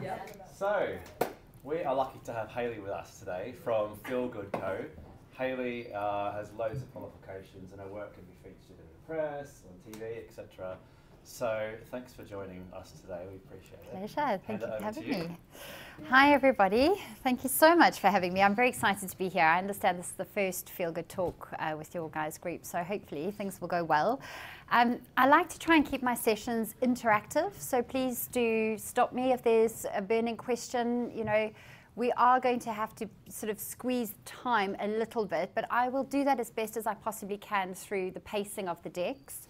Yep. So, we are lucky to have Hayley with us today from Feel Good Co. Hayley has loads of qualifications and her work can be featured in the press, on TV, etc. So, thanks for joining us today. We appreciate it. Pleasure. Thank you for having me. Hi, everybody. Thank you so much for having me. I'm very excited to be here. I understand this is the first Feel Good Talk with your guys' group, so hopefully things will go well. I like to try and keep my sessions interactive, so please do stop me if there's a burning question. You know, we are going to have to sort of squeeze time a little bit, but I will do that as best as I possibly can through the pacing of the decks.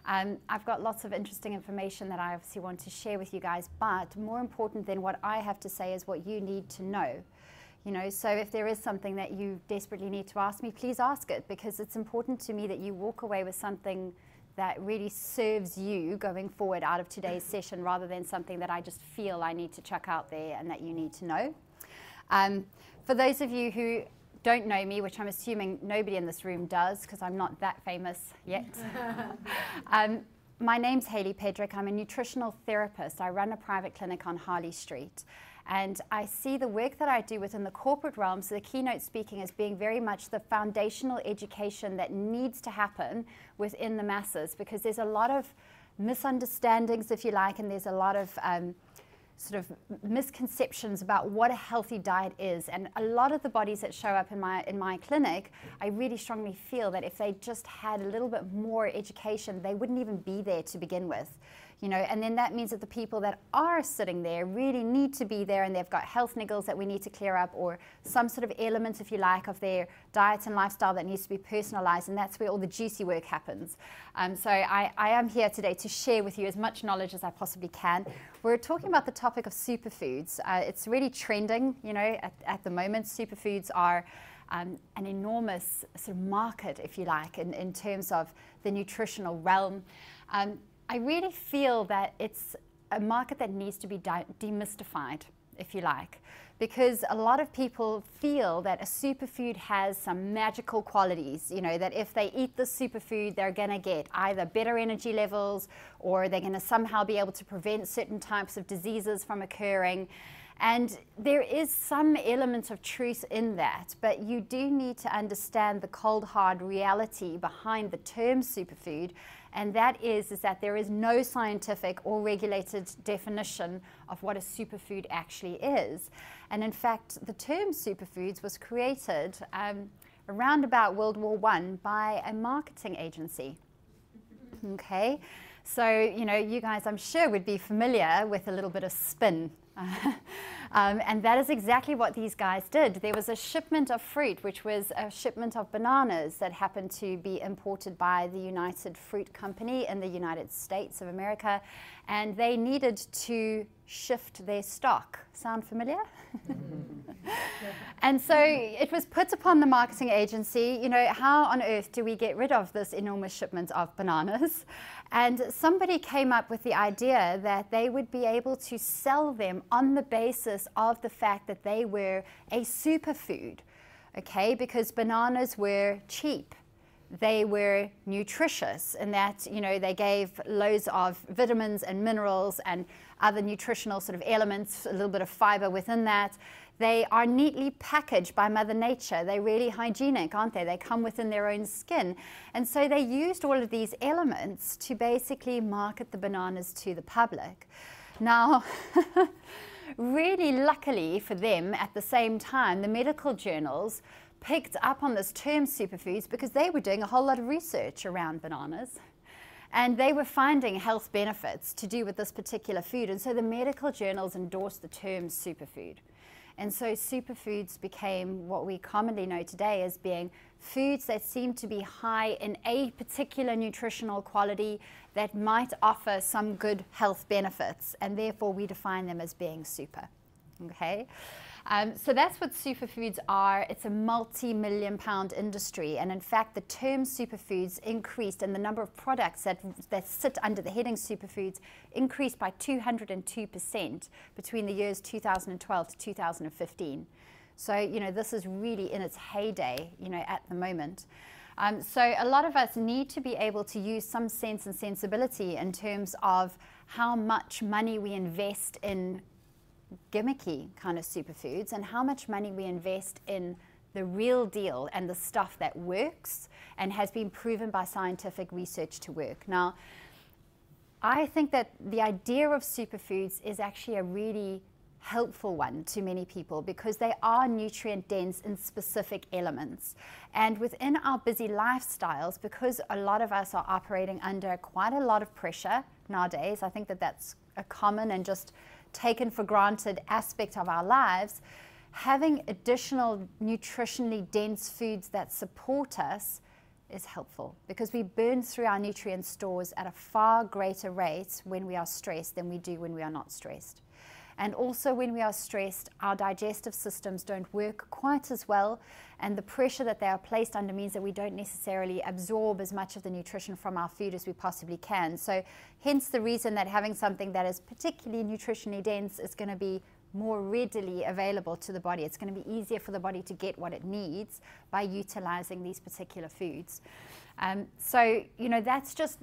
I've got lots of interesting information that I obviously want to share with you guys, but more important than what I have to say is what you need to know. You know, so if there is something that you desperately need to ask me, please ask it, because it's important to me that you walk away with something that really serves you going forward out of today's session, rather than something that I just feel I need to chuck out there and that you need to know. For those of you who don't know me, which I'm assuming nobody in this room does, because I'm not that famous yet. My name's Hayley Pedrick. I'm a nutritional therapist. I run a private clinic on Harley Street. And I see the work that I do within the corporate realm, so the keynote speaking, as being very much the foundational education that needs to happen within the masses, because there's a lot of misunderstandings, if you like, and there's a lot of sort of misconceptions about what a healthy diet is. And a lot of the bodies that show up in my clinic, I really strongly feel that if they just had a little bit more education, they wouldn't even be there to begin with. You know, and then that means that the people that are sitting there really need to be there, and they've got health niggles that we need to clear up, or some sort of element, if you like, of their diet and lifestyle that needs to be personalized, and that's where all the juicy work happens. So I am here today to share with you as much knowledge as I possibly can. We're talking about the topic of superfoods. It's really trending, you know, at the moment. Superfoods are an enormous sort of market, if you like, in terms of the nutritional realm. I really feel that it's a market that needs to be demystified, if you like, because a lot of people feel that a superfood has some magical qualities, you know, that if they eat this superfood, they're going to get either better energy levels, or they're going to somehow be able to prevent certain types of diseases from occurring. And there is some element of truth in that, but you do need to understand the cold, hard reality behind the term superfood, and that is that there is no scientific or regulated definition of what a superfood actually is. And in fact, the term superfoods was created around about World War I by a marketing agency. Okay, so, you know, you guys, I'm sure, would be familiar with a little bit of spin. And that is exactly what these guys did. There was a shipment of fruit, which was a shipment of bananas that happened to be imported by the United Fruit Company in the United States of America, and they needed to shift their stock. Sound familiar? And so it was put upon the marketing agency, you know, how on earth do we get rid of this enormous shipment of bananas? And somebody came up with the idea that they would be able to sell them on the basis of the fact that they were a superfood, okay, because bananas were cheap. They were nutritious in that, you know, they gave loads of vitamins and minerals and other nutritional sort of elements, a little bit of fiber within that. They are neatly packaged by Mother Nature. They're really hygienic, aren't they? They come within their own skin. And so they used all of these elements to basically market the bananas to the public. Now, really luckily for them, at the same time, the medical journals picked up on this term superfoods, because they were doing a whole lot of research around bananas. And they were finding health benefits to do with this particular food. And so the medical journals endorsed the term superfood. And so superfoods became what we commonly know today as being foods that seem to be high in a particular nutritional quality that might offer some good health benefits. And therefore we define them as being super. Okay? So that's what superfoods are. It's a multi-million-pound industry, and in fact the term superfoods increased, and the number of products that sit under the heading superfoods increased by 202% between the years 2012 to 2015. So, you know, this is really in its heyday, you know, at the moment. So a lot of us need to be able to use some sense and sensibility in terms of how much money we invest in gimmicky kind of superfoods and how much money we invest in the real deal and the stuff that works and has been proven by scientific research to work. Now, I think that the idea of superfoods is actually a really helpful one to many people because they are nutrient dense in specific elements. And within our busy lifestyles, because a lot of us are operating under quite a lot of pressure nowadays, I think that that's a common and just taken for granted aspect of our lives, having additional nutritionally dense foods that support us is helpful because we burn through our nutrient stores at a far greater rate when we are stressed than we do when we are not stressed. And also when we are stressed, our digestive systems don't work quite as well, and the pressure that they are placed under means that we don't necessarily absorb as much of the nutrition from our food as we possibly can. So hence the reason that having something that is particularly nutritionally dense is going to be more readily available to the body. It's going to be easier for the body to get what it needs by utilizing these particular foods. So, you know, that's just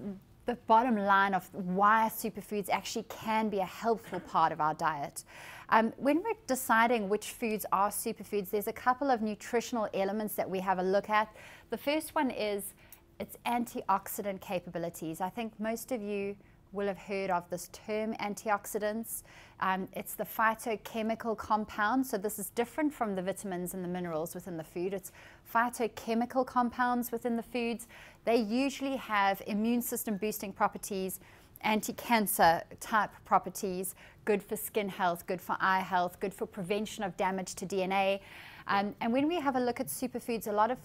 the bottom line of why superfoods actually can be a helpful part of our diet. When we're deciding which foods are superfoods, there's a couple of nutritional elements that we have a look at. The first one is its antioxidant capabilities. I think most of you will have heard of this term, antioxidants. It's the phytochemical compounds. So this is different from the vitamins and the minerals within the food. It's phytochemical compounds within the foods. They usually have immune system boosting properties, anti-cancer type properties, good for skin health, good for eye health, good for prevention of damage to DNA. And when we have a look at superfoods, a lot of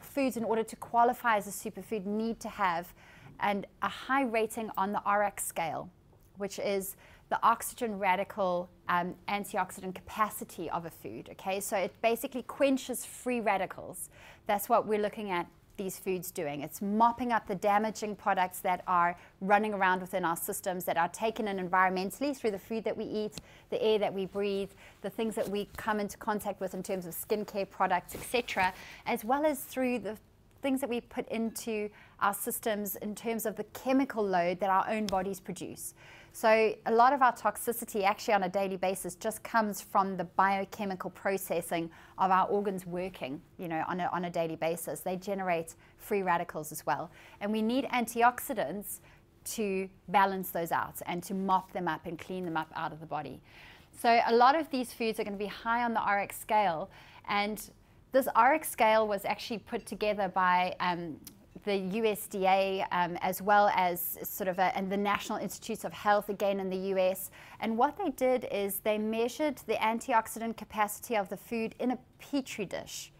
foods in order to qualify as a superfood need to have and a high rating on the RX scale, which is the oxygen radical antioxidant capacity of a food. Okay, so it basically quenches free radicals. That's what we're looking at these foods doing. It's mopping up the damaging products that are running around within our systems, that are taken in environmentally through the food that we eat, the air that we breathe, the things that we come into contact with in terms of skincare products, etc., as well as through the things that we put into our systems in terms of the chemical load that our own bodies produce. So a lot of our toxicity actually on a daily basis just comes from the biochemical processing of our organs working, you know, on a daily basis. They generate free radicals as well. And we need antioxidants to balance those out and to mop them up and clean them up out of the body. So a lot of these foods are going to be high on the RX scale, and this RX scale was actually put together by the USDA as well as sort of and the National Institutes of Health again in the US. And what they did is they measured the antioxidant capacity of the food in a petri dish.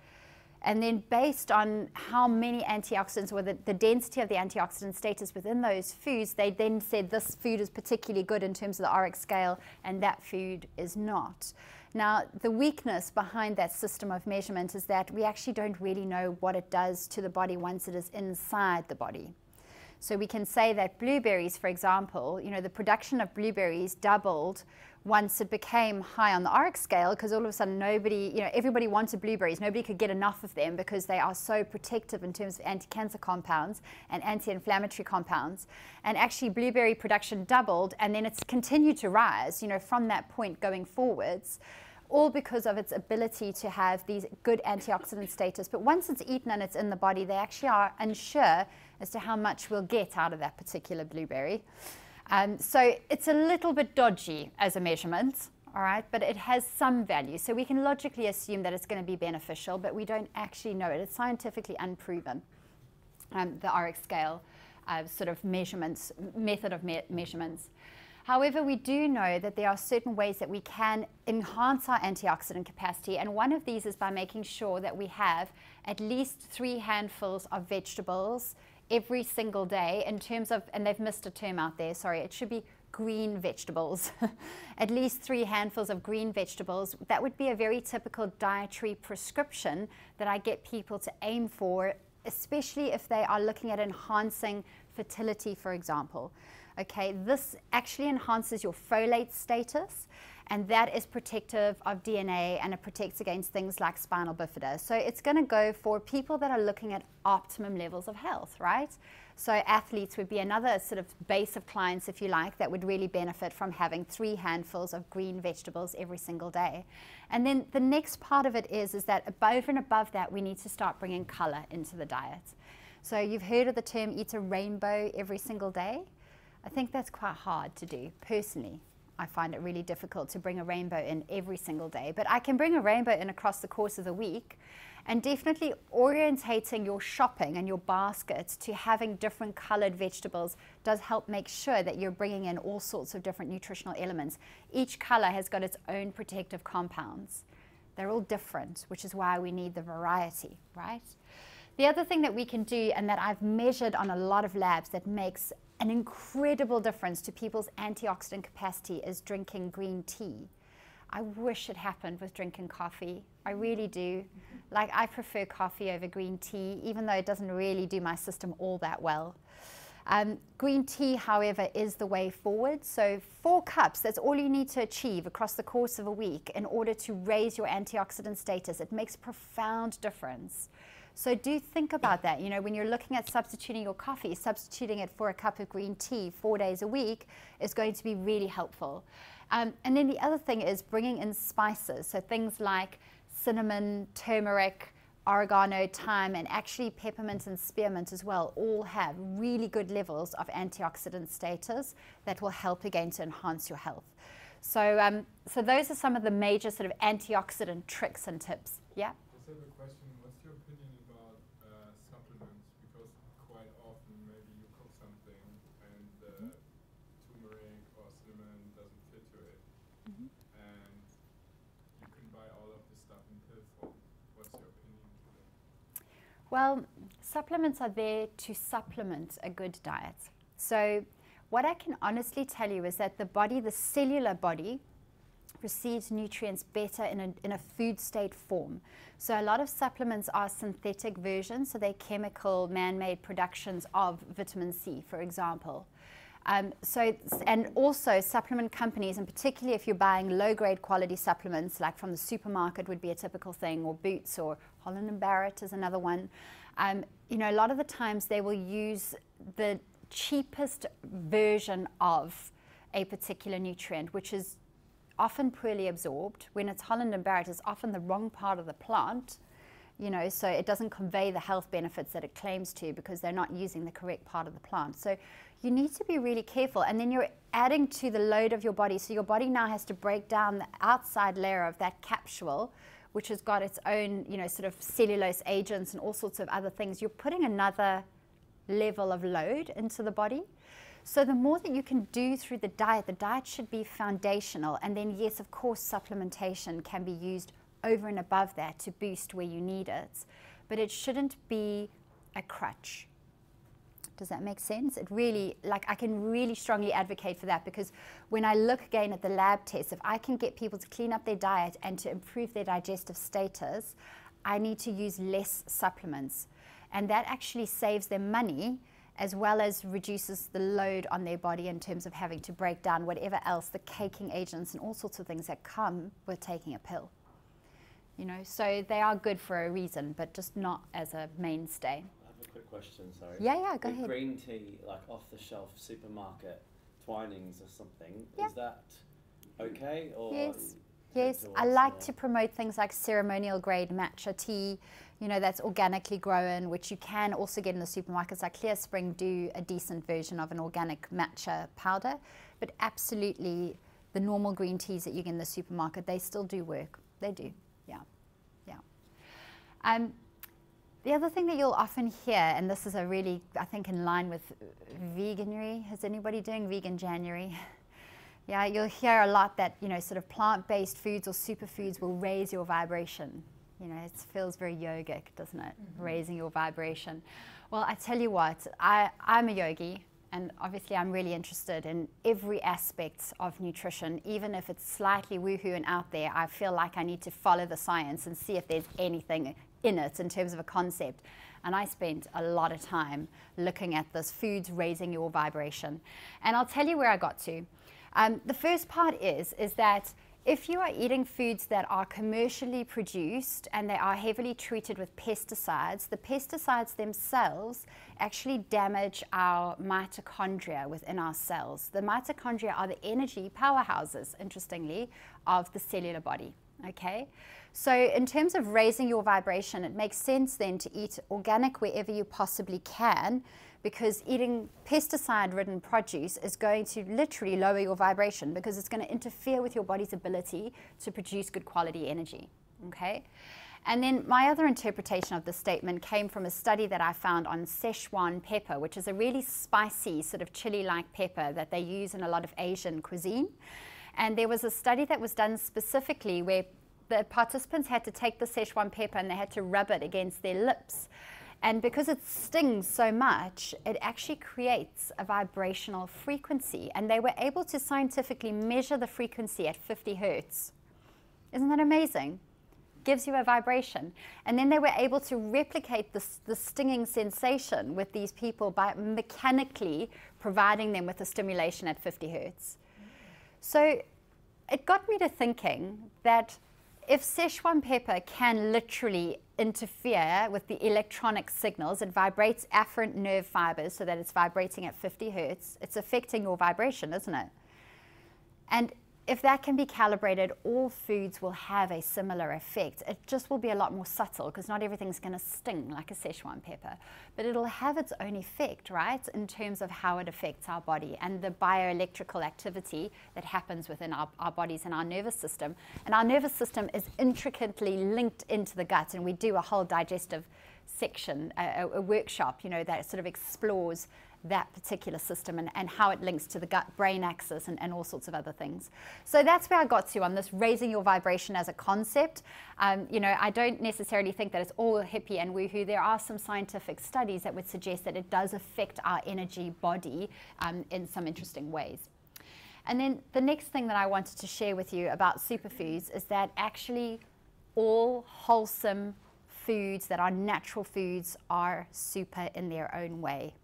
And then based on how many antioxidants or the density of the antioxidant status within those foods, they then said this food is particularly good in terms of the RX scale and that food is not. Now, the weakness behind that system of measurement is that we actually don't really know what it does to the body once it is inside the body. So we can say that blueberries, for example, you know, the production of blueberries doubled once it became high on the RX scale, because all of a sudden nobody, you know, everybody wanted blueberries. Nobody could get enough of them because they are so protective in terms of anti-cancer compounds and anti-inflammatory compounds. And actually blueberry production doubled, and then it's continued to rise, you know, from that point going forwards, all because of its ability to have these good antioxidant status. But once it's eaten and it's in the body, they actually are unsure as to how much we'll get out of that particular blueberry. So it's a little bit dodgy as a measurement, all right, but it has some value. So we can logically assume that it's going to be beneficial, but we don't actually know it. It's scientifically unproven, the RX scale sort of measurements, method of measurements. However, we do know that there are certain ways that we can enhance our antioxidant capacity, and one of these is by making sure that we have at least 3 handfuls of vegetables every single day in terms of, and they've missed a term out there, sorry, it should be green vegetables. At least 3 handfuls of green vegetables. That would be a very typical dietary prescription that I get people to aim for, especially if they are looking at enhancing fertility, for example. Okay, this actually enhances your folate status, and that is protective of DNA, and it protects against things like spinal bifida. So it's going to go for people that are looking at optimum levels of health, right? So athletes would be another sort of base of clients, if you like, that would really benefit from having 3 handfuls of green vegetables every single day. And then the next part of it is that above and above that, we need to start bringing color into the diet. So you've heard of the term eat a rainbow every single day. I think that's quite hard to do. Personally, I find it really difficult to bring a rainbow in every single day, but I can bring a rainbow in across the course of the week. And definitely orientating your shopping and your basket to having different colored vegetables does help make sure that you're bringing in all sorts of different nutritional elements. Each color has got its own protective compounds. They're all different, which is why we need the variety, right? The other thing that we can do, and that I've measured on a lot of labs that makes an incredible difference to people's antioxidant capacity, is drinking green tea. I wish it happened with drinking coffee. I really do. Like, I prefer coffee over green tea, even though it doesn't really do my system all that well. Green tea, however, is the way forward. So 4 cups, that's all you need to achieve across the course of a week in order to raise your antioxidant status. It makes a profound difference. So do think about that. You know, when you're looking at substituting your coffee, substituting it for a cup of green tea 4 days a week is going to be really helpful. And then the other thing is bringing in spices. So things like cinnamon, turmeric, oregano, thyme, and actually peppermint and spearmint as well all have really good levels of antioxidant status that will help again to enhance your health. So, so those are some of the major sort of antioxidant tricks and tips. Yeah? I have a question. What's your opinion about supplements? Because quite often maybe you cook something and turmeric or cinnamon doesn't fit to it. And you can buy all of this stuff in pill form. What's your opinion to that? Well, supplements are there to supplement a good diet. So what I can honestly tell you is that the body, the cellular body, receives nutrients better in a food state form. So a lot of supplements are synthetic versions, so they're chemical, man-made productions of vitamin C, for example. And also supplement companies, and particularly if you're buying low-grade quality supplements, like from the supermarket would be a typical thing, or Boots or Holland & Barrett is another one. You know, a lot of the times they will use the cheapest version of a particular nutrient, which is often poorly absorbed. When it's Holland & Barrett, it's often the wrong part of the plant, you know, so it doesn't convey the health benefits that it claims to because they're not using the correct part of the plant. So you need to be really careful, and then you're adding to the load of your body. So your body now has to break down the outside layer of that capsule, which has got its own, you know, sort of cellulose agents and all sorts of other things. You're putting another level of load into the body. So the more that you can do through the diet should be foundational. And then, yes, of course, supplementation can be used over and above that to boost where you need it. But it shouldn't be a crutch. Does that make sense? It really, like, I can really strongly advocate for that, because when I look again at the lab tests, if I can get people to clean up their diet and to improve their digestive status, I need to use less supplements. And that actually saves them money, as well as reduces the load on their body in terms of having to break down whatever else, the caking agents and all sorts of things that come with taking a pill. You know, so they are good for a reason, but just not as a mainstay. I have a quick question, sorry. Yeah, go ahead. Green tea, like off-the-shelf supermarket Twinings or something, Yeah. is that okay? Or Yes, I like to promote things like ceremonial grade matcha tea, you know, that's organically grown, which you can also get in the supermarkets. Like Clear Spring do a decent version of an organic matcha powder, but absolutely the normal green teas that you get in the supermarket, they still do work. They do, yeah. The other thing that you'll often hear, and this is a really, I think, in line with veganuary. Is anybody doing vegan January? Yeah, you'll hear a lot that, you know, sort of plant-based foods or superfoods will raise your vibration. You know, it feels very yogic, doesn't it? Raising your vibration. Well, I tell you what, I'm a yogi, and obviously I'm really interested in every aspect of nutrition. Even if it's slightly woohoo and out there, I feel like I need to follow the science and see if there's anything in it in terms of a concept. And I spent a lot of time looking at this, foods raising your vibration. And I'll tell you where I got to. The first part is that if you are eating foods that are commercially produced and they are heavily treated with pesticides, the pesticides themselves actually damage our mitochondria within our cells. The mitochondria are the energy powerhouses, interestingly, of the cellular body. Okay? So in terms of raising your vibration, it makes sense then to eat organic wherever you possibly can, because eating pesticide-ridden produce is going to literally lower your vibration because it's going to interfere with your body's ability to produce good quality energy, okay? And then my other interpretation of this statement came from a study that I found on Szechuan pepper, which is a really spicy sort of chili-like pepper that they use in a lot of Asian cuisine. And there was a study that was done specifically where the participants had to take the Szechuan pepper and they had to rub it against their lips. And because it stings so much, it actually creates a vibrational frequency. And they were able to scientifically measure the frequency at 50 hertz. Isn't that amazing? Gives you a vibration. And then they were able to replicate the stinging sensation with these people by mechanically providing them with a stimulation at 50 hertz. So it got me to thinking that if Szechuan pepper can literally interfere with the electronic signals, it vibrates afferent nerve fibers so that it's vibrating at 50 hertz, it's affecting your vibration, isn't it? And if that can be calibrated, all foods will have a similar effect. It just will be a lot more subtle because not everything's going to sting like a Szechuan pepper. But it'll have its own effect, right, in terms of how it affects our body and the bioelectrical activity that happens within our bodies and our nervous system. And our nervous system is intricately linked into the gut, and we do a whole digestive section, a workshop, you know, that sort of explores that particular system and how it links to the gut-brain axis and all sorts of other things. So that's where I got to on this raising your vibration as a concept. You know, I don't necessarily think that it's all hippie and woohoo. There are some scientific studies that would suggest that it does affect our energy body in some interesting ways. And then the next thing that I wanted to share with you about superfoods is that actually all wholesome foods that are natural foods are super in their own way.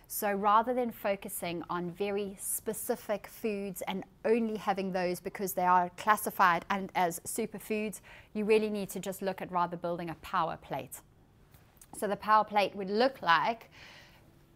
So rather than focusing on very specific foods and only having those because they are classified as superfoods, you really need to just look at rather building a power plate. So the power plate would look like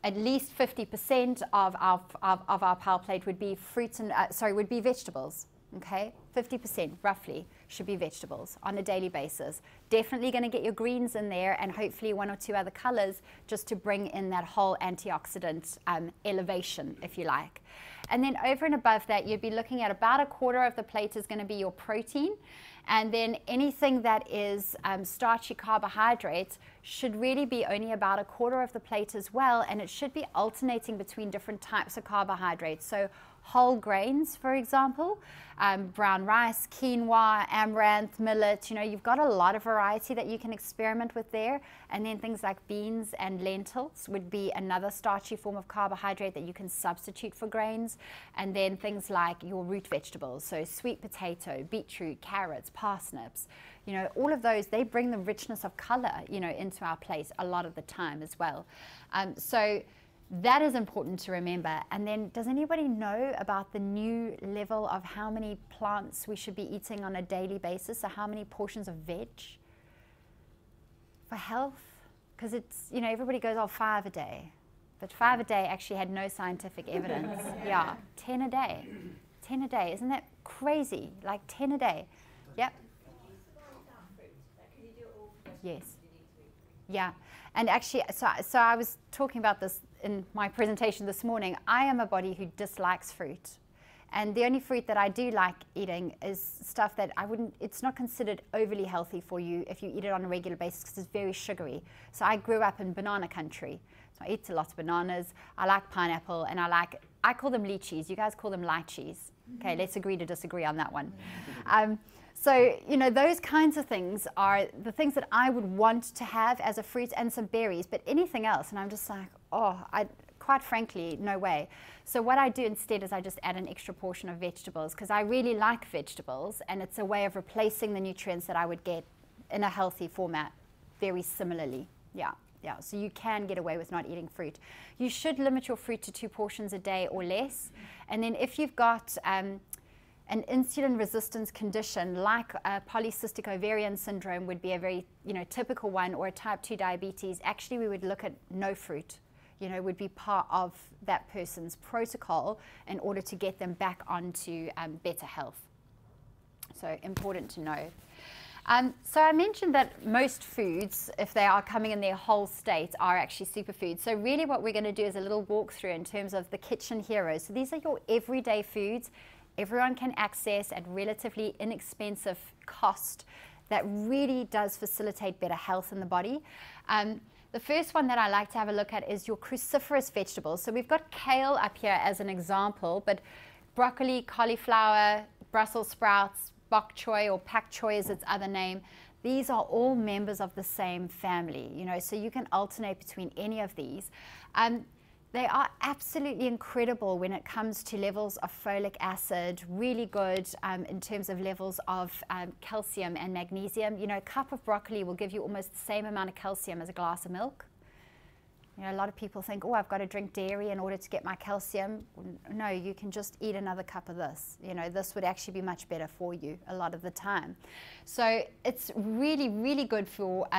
at least 50% of our power plate would be fruits and would be vegetables. Okay, 50% roughly should be vegetables on a daily basis. Definitely going to get your greens in there and hopefully one or two other colors just to bring in that whole antioxidant elevation, if you like. And then over and above that, you'd be looking at about a quarter of the plate is going to be your protein. And then anything that is starchy carbohydrates should really be only about a quarter of the plate as well. And it should be alternating between different types of carbohydrates. So whole grains, for example, brown rice, quinoa, amaranth, millet, you know, you've got a lot of variety that you can experiment with there. And then things like beans and lentils would be another starchy form of carbohydrate that you can substitute for grains. And then things like your root vegetables, so sweet potato, beetroot, carrots, parsnips, you know, all of those, they bring the richness of color, you know, into our plate a lot of the time as well. So that is important to remember. And then does anybody know about the new level of how many plants we should be eating on a daily basis? So how many portions of veg for health? Because it's, you know, everybody goes, oh, 5 a day. But 5 a day actually had no scientific evidence. Yeah, 10 a day. 10 a day. Isn't that crazy? Like 10 a day. Yep. Yes. Yeah. And actually, so I was talking about this in my presentation this morning. I am a body who dislikes fruit. And the only fruit that I do like eating is stuff that it's not considered overly healthy for you if you eat it on a regular basis because it's very sugary. So I grew up in banana country. So I eat a lot of bananas. I like pineapple and I call them lychees. You guys call them lychees. Okay, let's agree to disagree on that one. So, you know, those kinds of things are the things that I would want to have as a fruit and some berries, but anything else, and I'm just like, oh, quite frankly, no way. So what I do instead is I just add an extra portion of vegetables because I really like vegetables and it's a way of replacing the nutrients that I would get in a healthy format very similarly. Yeah, so you can get away with not eating fruit. You should limit your fruit to 2 portions a day or less. And then if you've got an insulin resistance condition like polycystic ovarian syndrome would be a very typical one, or a type 2 diabetes, actually we would look at no fruit, would be part of that person's protocol in order to get them back onto better health. So important to know. So I mentioned that most foods, if they are coming in their whole state, are actually superfoods. So really what we're going to do is a little walkthrough in terms of the kitchen heroes. So these are your everyday foods everyone can access at relatively inexpensive cost that really does facilitate better health in the body. The first one that I like to have a look at is your cruciferous vegetables. So we've got kale up here as an example, but broccoli, cauliflower, Brussels sprouts, bok choy or pak choy is its other name. These are all members of the same family, so you can alternate between any of these. They are absolutely incredible when it comes to levels of folic acid, really good in terms of levels of calcium and magnesium. A cup of broccoli will give you almost the same amount of calcium as a glass of milk. A lot of people think, oh, I've got to drink dairy in order to get my calcium. No, you can just eat another cup of this. This would actually be much better for you a lot of the time. So it's really, really good for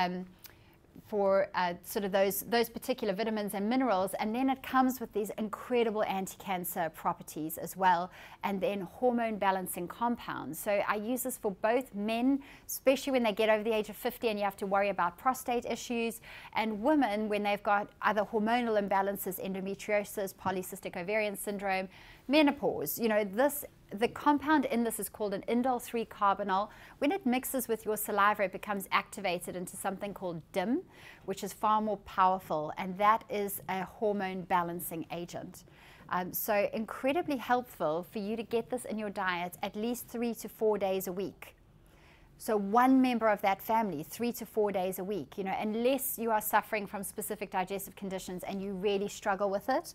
sort of those particular vitamins and minerals, and then it comes with these incredible anti-cancer properties as well, and then hormone balancing compounds. So I use this for both men, especially when they get over the age of 50 and you have to worry about prostate issues, and women when they've got other hormonal imbalances, endometriosis, polycystic ovarian syndrome, menopause. The compound in this is called an indole-3 carbinol. When it mixes with your saliva, it becomes activated into something called DIM, which is far more powerful, and that is a hormone balancing agent. So incredibly helpful for you to get this in your diet at least 3 to 4 days a week. So one member of that family, 3 to 4 days a week, unless you are suffering from specific digestive conditions and you really struggle with it,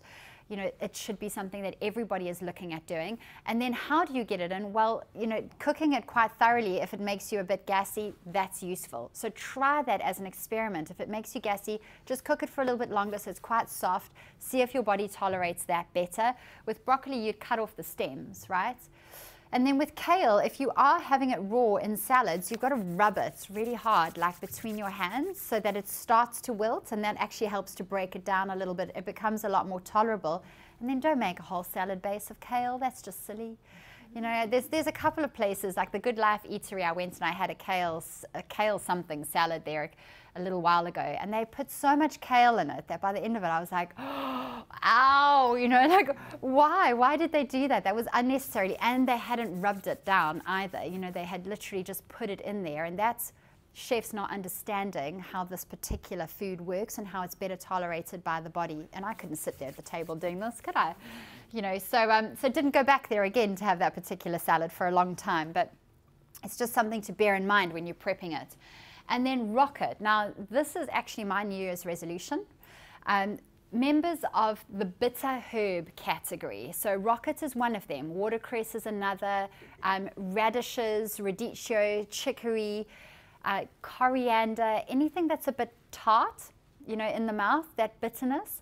it should be something that everybody is looking at doing. And then how do you get it in? Well, cooking it quite thoroughly, if it makes you a bit gassy, that's useful. So try that as an experiment. If it makes you gassy, just cook it for a little bit longer so it's quite soft. See if your body tolerates that better. With broccoli, you'd cut off the stems, right? And then with kale, if you are having it raw in salads, you've got to rub it really hard, like between your hands, so that it starts to wilt, and that actually helps to break it down a little bit. It becomes a lot more tolerable. And then don't make a whole salad base of kale. That's just silly. There's a couple of places, like the Good Life Eatery I went and I had a kale something salad there a little while ago, and they put so much kale in it that by the end of it I was like, oh, ow, like why did they do that? That was unnecessary, and they hadn't rubbed it down either. They had literally just put it in there, and that's chefs not understanding how this particular food works and how it's better tolerated by the body. And I couldn't sit there at the table doing this, could I? So didn't go back there again to have that particular salad for a long time, but it's just something to bear in mind when you're prepping it. And then rocket. Now, this is actually my New Year's resolution. Members of the bitter herb category. So rocket is one of them. Watercress is another. Radishes, radicchio, chicory, coriander, anything that's a bit tart, in the mouth, that bitterness.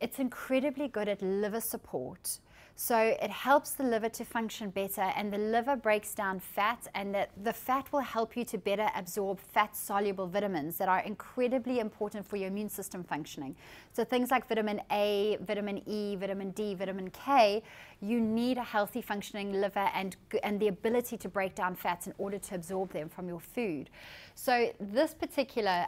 It's incredibly good at liver support. So it helps the liver to function better, and the liver breaks down fat, and the fat will help you to better absorb fat-soluble vitamins that are incredibly important for your immune system functioning. So things like vitamin A, vitamin E, vitamin D, vitamin K, you need a healthy functioning liver and the ability to break down fats in order to absorb them from your food. So this particular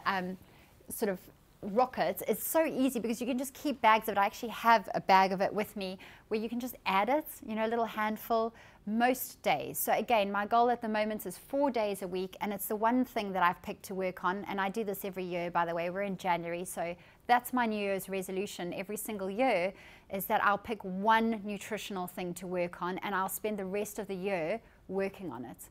sort of rocket is so easy because you can just keep bags of it. I actually have a bag of it with me where you can just add it, a little handful most days. So again, my goal at the moment is 4 days a week, and it's the one thing that I've picked to work on, and I do this every year, by the way. We're in January, so that's my New Year's resolution every single year, is that I'll pick one nutritional thing to work on, and I'll spend the rest of the year working on it.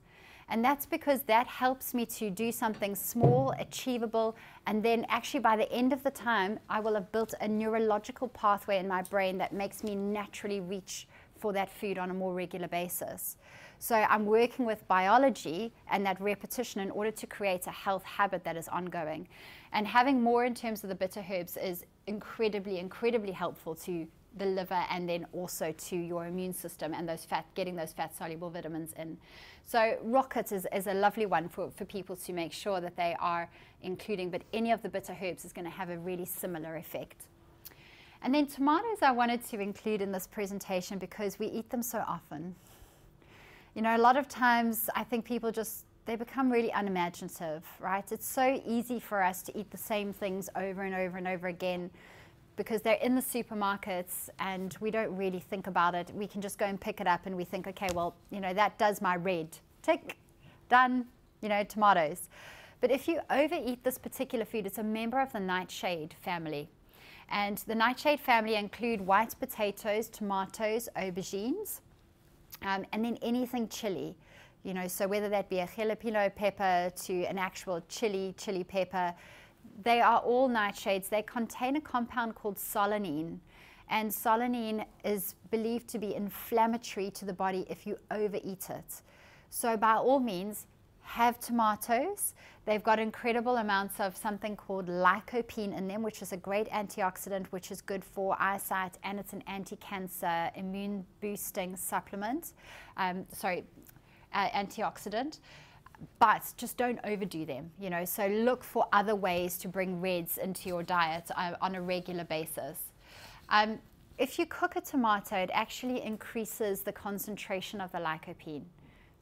And that's because that helps me to do something small, achievable, and then actually by the end of the time, I will have built a neurological pathway in my brain that makes me naturally reach for that food on a more regular basis. So I'm working with biology and that repetition in order to create a health habit that is ongoing. And having more in terms of the bitter herbs is incredibly, incredibly helpful to the liver and then also to your immune system and getting those fat-soluble vitamins in. So rocket is a lovely one for people to make sure that they are including, but any of the bitter herbs is going to have a really similar effect. And then tomatoes I wanted to include in this presentation because we eat them so often. You know, a lot of times I think people they become really unimaginative, right? It's so easy for us to eat the same things over and over and over again because they're in the supermarkets and we don't really think about it. We can just go and pick it up and we think, okay, well, you know, that does my red. Tick, done, you know, tomatoes. But if you overeat this particular food, it's a member of the nightshade family. And the nightshade family include white potatoes, tomatoes, aubergines, and then anything chili. You know, so whether that be a jalapeno pepper to an actual chili pepper, they are all nightshades. They contain a compound called solanine, and solanine is believed to be inflammatory to the body if you overeat it. So by all means, have tomatoes. They've got incredible amounts of something called lycopene in them, which is a great antioxidant, which is good for eyesight, and it's an anti-cancer, immune-boosting supplement. Antioxidant. But just don't overdo them, you know, so look for other ways to bring reds into your diet on a regular basis. If you cook a tomato, it actually increases the concentration of the lycopene.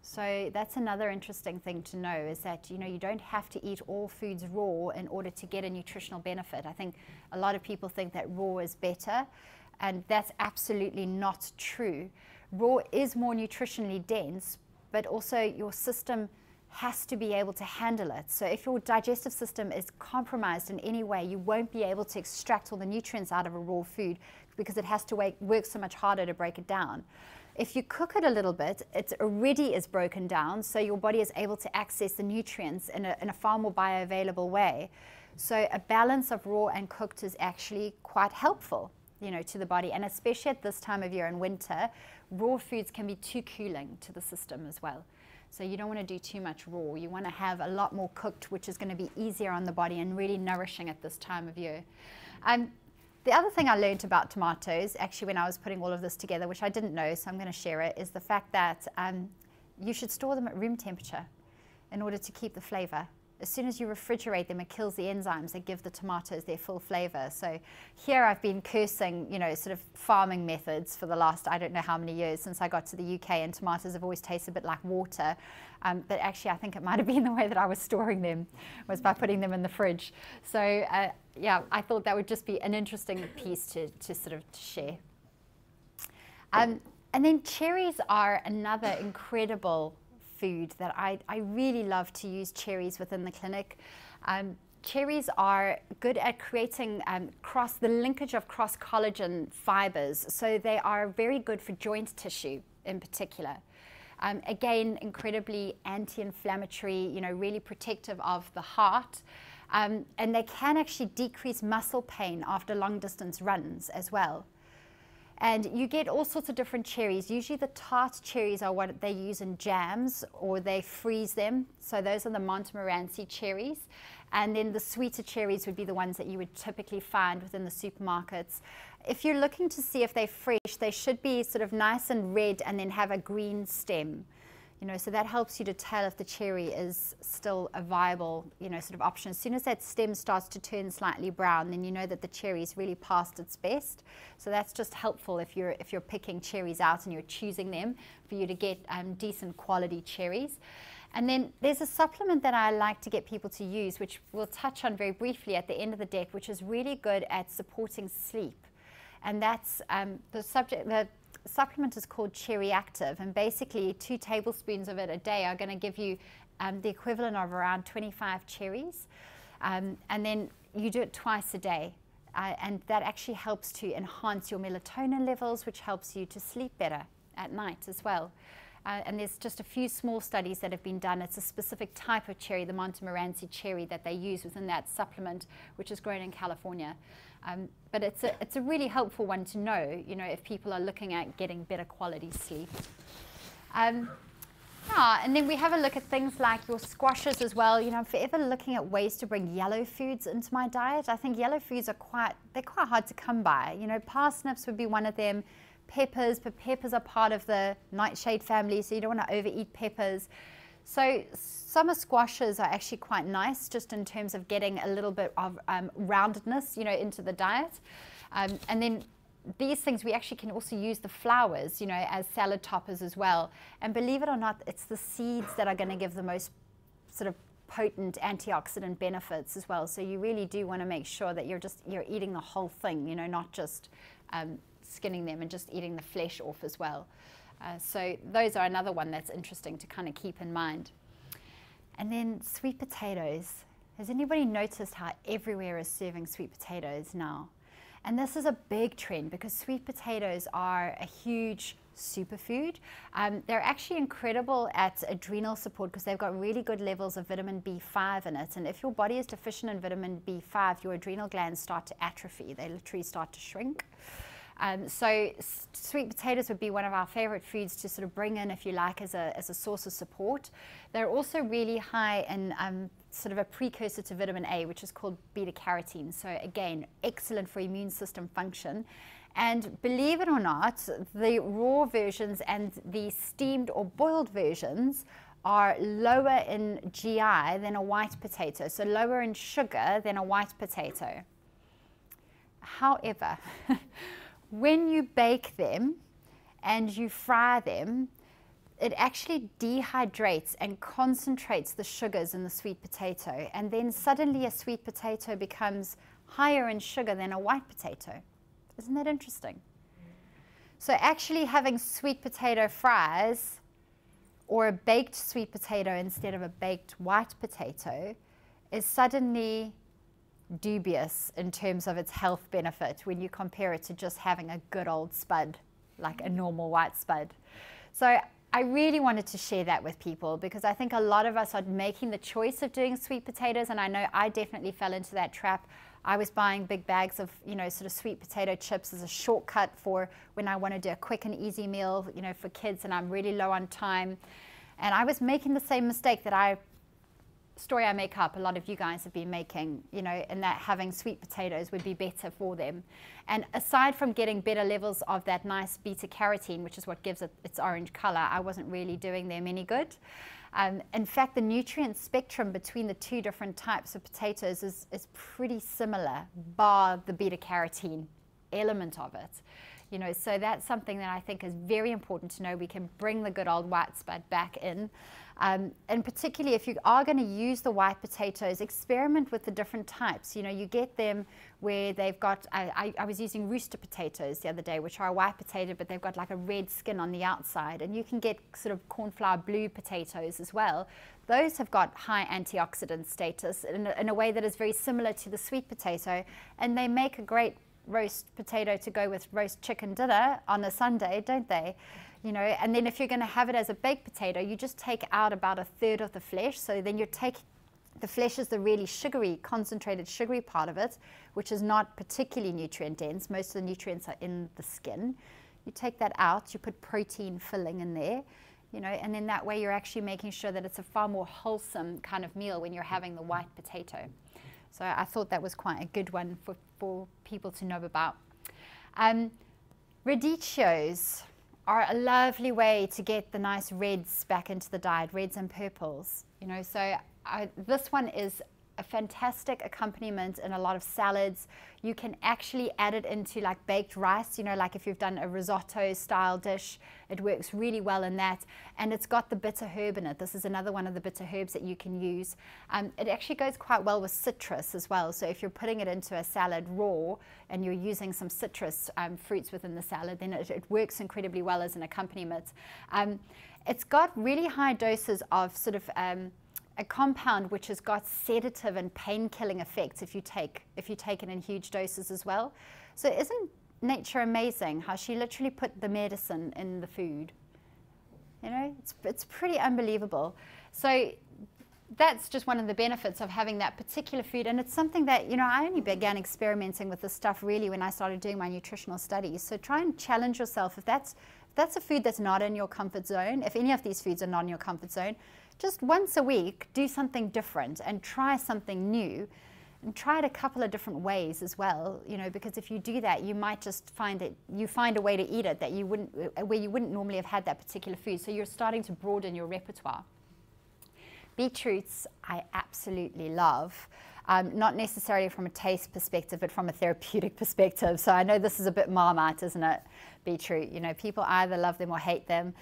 So that's another interesting thing to know, is that, you know, you don't have to eat all foods raw in order to get a nutritional benefit. I think a lot of people think that raw is better, and that's absolutely not true. Raw is more nutritionally dense, but also your system has to be able to handle it. So if your digestive system is compromised in any way, you won't be able to extract all the nutrients out of a raw food because it has to work so much harder to break it down. If you cook it a little bit, it already is broken down, so your body is able to access the nutrients in a far more bioavailable way. So a balance of raw and cooked is actually quite helpful, you know, to the body, and especially at this time of year in winter, raw foods can be too cooling to the system as well. So you don't want to do too much raw. You want to have a lot more cooked, which is going to be easier on the body and really nourishing at this time of year. The other thing I learned about tomatoes, actually when I was putting all of this together, which I didn't know, so I'm going to share it, is the fact that you should store them at room temperature in order to keep the flavor. As soon as you refrigerate them, it kills the enzymes that give the tomatoes their full flavor. So here I've been cursing, you know, sort of farming methods for the last, I don't know how many years since I got to the UK, and tomatoes have always tasted a bit like water. But actually I think it might have been the way that I was storing them, was by putting them in the fridge. So yeah, I thought that would just be an interesting piece to sort of share. And then cherries are another incredible food that I really love to use cherries within the clinic. Cherries are good at creating the linkage of cross collagen fibers, so they are very good for joint tissue in particular. Again, incredibly anti-inflammatory, you know, really protective of the heart, and they can actually decrease muscle pain after long distance runs as well. And you get all sorts of different cherries. Usually the tart cherries are what they use in jams, or they freeze them. So those are the Montmorency cherries. And then the sweeter cherries would be the ones that you would typically find within the supermarkets. If you're looking to see if they're fresh, they should be sort of nice and red and then have a green stem. You know, so that helps you to tell if the cherry is still a viable, you know, sort of option. As soon as that stem starts to turn slightly brown, then you know that the cherry is really past its best. So that's just helpful if you're picking cherries out and you're choosing them, for you to get decent quality cherries. And then there's a supplement that I like to get people to use, which we'll touch on very briefly at the end of the deck, which is really good at supporting sleep. And that's the supplement is called Cherry Active, and basically 2 tablespoons of it a day are going to give you the equivalent of around 25 cherries, and then you do it twice a day, and that actually helps to enhance your melatonin levels, which helps you to sleep better at night as well. And there's just a few small studies that have been done. It's a specific type of cherry, the Montmorency cherry, that they use within that supplement, which is grown in California. But it's a really helpful one to know, you know, if people are looking at getting better quality sleep. Yeah, and then we have a look at things like your squashes as well. You know, I'm forever looking at ways to bring yellow foods into my diet. I think yellow foods are quite hard to come by. You know, parsnips would be one of them, peppers, but peppers are part of the nightshade family, so you don't want to overeat peppers. So summer squashes are actually quite nice just in terms of getting a little bit of roundedness, you know, into the diet. And then these things, we actually can also use the flowers, you know, as salad toppers as well. And believe it or not, it's the seeds that are going to give the most sort of potent antioxidant benefits as well. So you really do want to make sure that you're eating the whole thing, you know, not just skinning them and just eating the flesh off as well. So those are another one that's interesting to kind of keep in mind. And then sweet potatoes. Has anybody noticed how everywhere is serving sweet potatoes now? And this is a big trend because sweet potatoes are a huge superfood. They're actually incredible at adrenal support because they've got really good levels of vitamin B5 in it. And if your body is deficient in vitamin B5, your adrenal glands start to atrophy. They literally start to shrink. So sweet potatoes would be one of our favorite foods to sort of bring in, if you like, as a source of support. They're also really high in sort of a precursor to vitamin A, which is called beta carotene. So again, excellent for immune system function. And believe it or not, the raw versions and the steamed or boiled versions are lower in GI than a white potato, so lower in sugar than a white potato. However, when you bake them and you fry them, it actually dehydrates and concentrates the sugars in the sweet potato, and then suddenly a sweet potato becomes higher in sugar than a white potato. Isn't that interesting? So actually having sweet potato fries or a baked sweet potato instead of a baked white potato is suddenly dubious in terms of its health benefit when you compare it to just having a good old spud, like a normal white spud. So I really wanted to share that with people because I think a lot of us are making the choice of doing sweet potatoes, and I know I definitely fell into that trap. I was buying big bags of, you know, sort of sweet potato chips as a shortcut for when I want to do a quick and easy meal, you know, for kids and I'm really low on time. And I was making the same mistake that I make up, a lot of you guys have been making, you know, and that having sweet potatoes would be better for them. And aside from getting better levels of that nice beta carotene, which is what gives it its orange color, I wasn't really doing them any good. In fact, the nutrient spectrum between the two different types of potatoes is pretty similar, bar the beta carotene element of it. You know, so that's something that I think is very important to know. We can bring the good old white spud back in. And particularly if you are going to use the white potatoes, experiment with the different types. You know, you get them where they've got, I was using rooster potatoes the other day, which are a white potato, but they've got like a red skin on the outside. And you can get sort of cornflower blue potatoes as well. Those have got high antioxidant status in a way that is very similar to the sweet potato. And they make a great roast potato to go with roast chicken dinner on a Sunday, don't they? You know, and then if you're going to have it as a baked potato, you just take out about a third of the flesh. So then you take, the flesh is the really sugary, concentrated sugary part of it, which is not particularly nutrient dense. Most of the nutrients are in the skin. You take that out, you put protein filling in there, you know, and then that way you're actually making sure that it's a far more wholesome kind of meal when you're having the white potato. So I thought that was quite a good one for people to know about. Radicchios are a lovely way to get the nice reds back into the diet, reds and purples. You know, so this one is a fantastic accompaniment in a lot of salads. You can actually add it into like baked rice, you know, like if you've done a risotto style dish, it works really well in that. And it's got the bitter herb in it. This is another one of the bitter herbs that you can use. It actually goes quite well with citrus as well. So if you're putting it into a salad raw and you're using some citrus fruits within the salad, then it works incredibly well as an accompaniment. It's got really high doses of sort of a compound which has got sedative and pain-killing effects if you take it in huge doses as well. So isn't nature amazing how she literally put the medicine in the food? You know, it's pretty unbelievable. So that's just one of the benefits of having that particular food, and it's something that, you know, I only began experimenting with this stuff really when I started doing my nutritional studies. So try and challenge yourself. If that's a food that's not in your comfort zone, if any of these foods are not in your comfort zone, just once a week, do something different and try something new. And try it a couple of different ways as well, you know, because if you do that, you might just find a way to eat it that you wouldn't, where you wouldn't normally have had that particular food. So you're starting to broaden your repertoire. Beetroots, I absolutely love. Not necessarily from a taste perspective, but from a therapeutic perspective. So I know this is a bit Marmite, isn't it? Beetroot, you know, people either love them or hate them.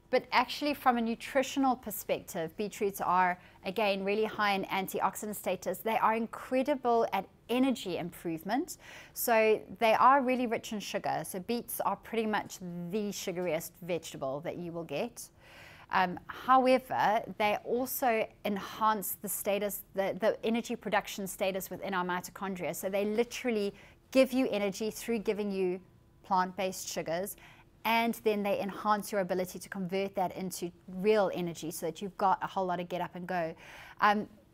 But actually from a nutritional perspective, beetroots are, again, really high in antioxidant status. They are incredible at energy improvement. So they are really rich in sugar. So beets are pretty much the sugariest vegetable that you will get. However, they also enhance the status, the energy production status within our mitochondria. So they literally give you energy through giving you plant-based sugars, and then they enhance your ability to convert that into real energy so that you've got a whole lot of get up and go.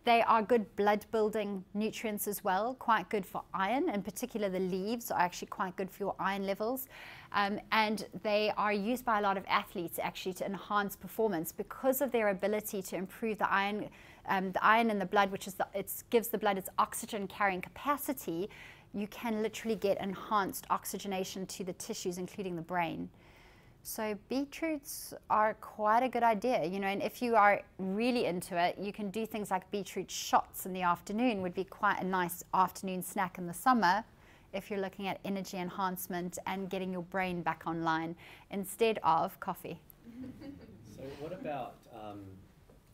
They are good blood building nutrients as well, quite good for iron. In particular, the leaves are actually quite good for your iron levels. And they are used by a lot of athletes actually to enhance performance because of their ability to improve the iron in the blood, which is it gives the blood its oxygen carrying capacity. You can literally get enhanced oxygenation to the tissues, including the brain. So beetroots are quite a good idea, you know, and if you are really into it, you can do things like beetroot shots in the afternoon, would be quite a nice afternoon snack in the summer if you're looking at energy enhancement and getting your brain back online instead of coffee. So what about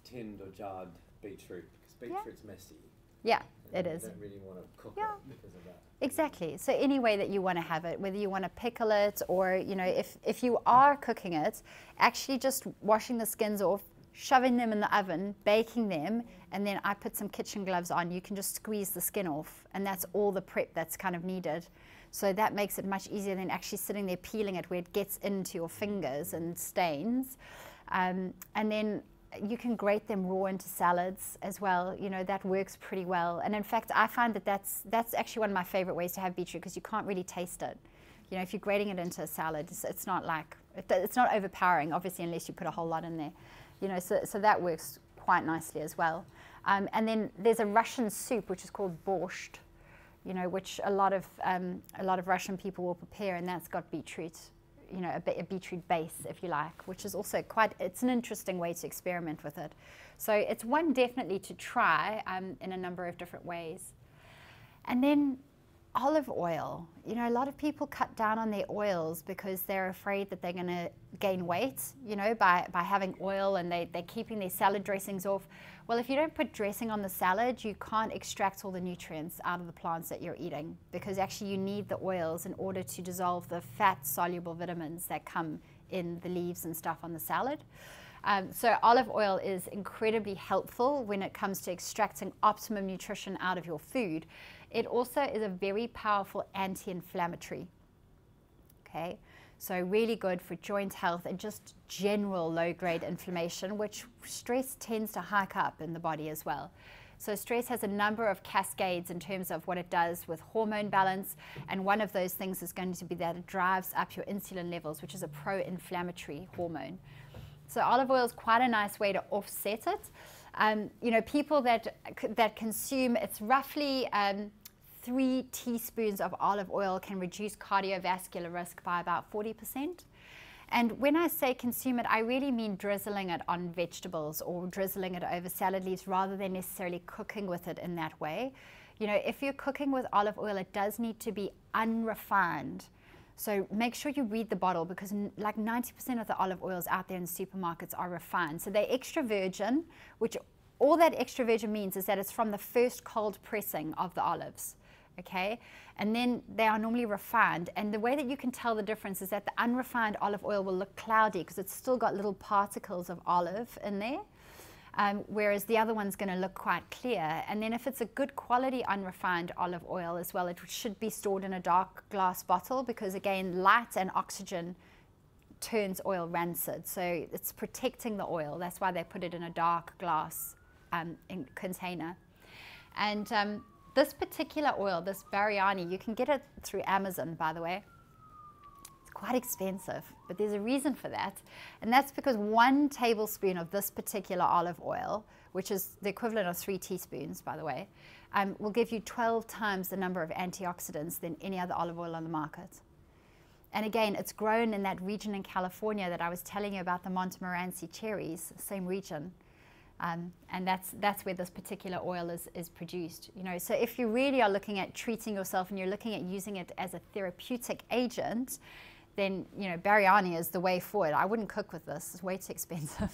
tinned or jarred beetroot? Because beetroot's messy. Yeah, it is. You don't really want to cook Yeah. it because of that. Exactly. So any way that you want to have it, whether you want to pickle it or, you know, if you are cooking it, actually just washing the skins off, shoving them in the oven, baking them, and then I put some kitchen gloves on. You can just squeeze the skin off, and that's all the prep that's kind of needed. So that makes it much easier than actually sitting there peeling it where it gets into your fingers and stains. And then you can grate them raw into salads as well. You know, that works pretty well. And in fact, I find that that's actually one of my favorite ways to have beetroot because you can't really taste it. You know, if you're grating it into a salad, it's not like, it's not overpowering, obviously, unless you put a whole lot in there. You know, so that works quite nicely as well. And then there's a Russian soup, which is called borscht, you know, which a lot of Russian people will prepare, and that's got beetroot, you know, a beetroot base, if you like, which is also it's an interesting way to experiment with it. So it's one definitely to try in a number of different ways. And then olive oil. You know, a lot of people cut down on their oils because they're afraid that they're going to gain weight, you know, by having oil, and they're keeping their salad dressings off. Well, if you don't put dressing on the salad, you can't extract all the nutrients out of the plants that you're eating, because actually you need the oils in order to dissolve the fat-soluble vitamins that come in the leaves and stuff on the salad. So olive oil is incredibly helpful when it comes to extracting optimum nutrition out of your food. It also is a very powerful anti-inflammatory. Okay, so really good for joint health and just general low-grade inflammation, which stress tends to hike up in the body as well. So stress has a number of cascades in terms of what it does with hormone balance, and one of those things is going to be that it drives up your insulin levels, which is a pro-inflammatory hormone. So olive oil is quite a nice way to offset it. You know, people that consume, it's roughly 3 teaspoons of olive oil can reduce cardiovascular risk by about 40%. And when I say consume it, I really mean drizzling it on vegetables or drizzling it over salad leaves rather than necessarily cooking with it in that way. You know, if you're cooking with olive oil, it does need to be unrefined. So make sure you read the bottle, because like 90% of the olive oils out there in supermarkets are refined. So they're extra virgin, which all that extra virgin means is that it's from the first cold pressing of the olives. Okay, and then they are normally refined, and the way that you can tell the difference is that the unrefined olive oil will look cloudy because it's still got little particles of olive in there, whereas the other one's going to look quite clear. And then if it's a good quality unrefined olive oil as well, it should be stored in a dark glass bottle, because again, light and oxygen turns oil rancid, so it's protecting the oil. That's why they put it in a dark glass container. And this particular oil, this Biryani, you can get it through Amazon, by the way. It's quite expensive, but there's a reason for that. And that's because 1 tablespoon of this particular olive oil, which is the equivalent of 3 teaspoons, by the way, will give you 12 times the number of antioxidants than any other olive oil on the market. And again, it's grown in that region in California that I was telling you about, the Montmorency cherries, same region. And that's where this particular oil is produced. You know, so if you really are looking at treating yourself and you're looking at using it as a therapeutic agent, then, you know, Biryani is the way forward. I wouldn't cook with this. It's way too expensive.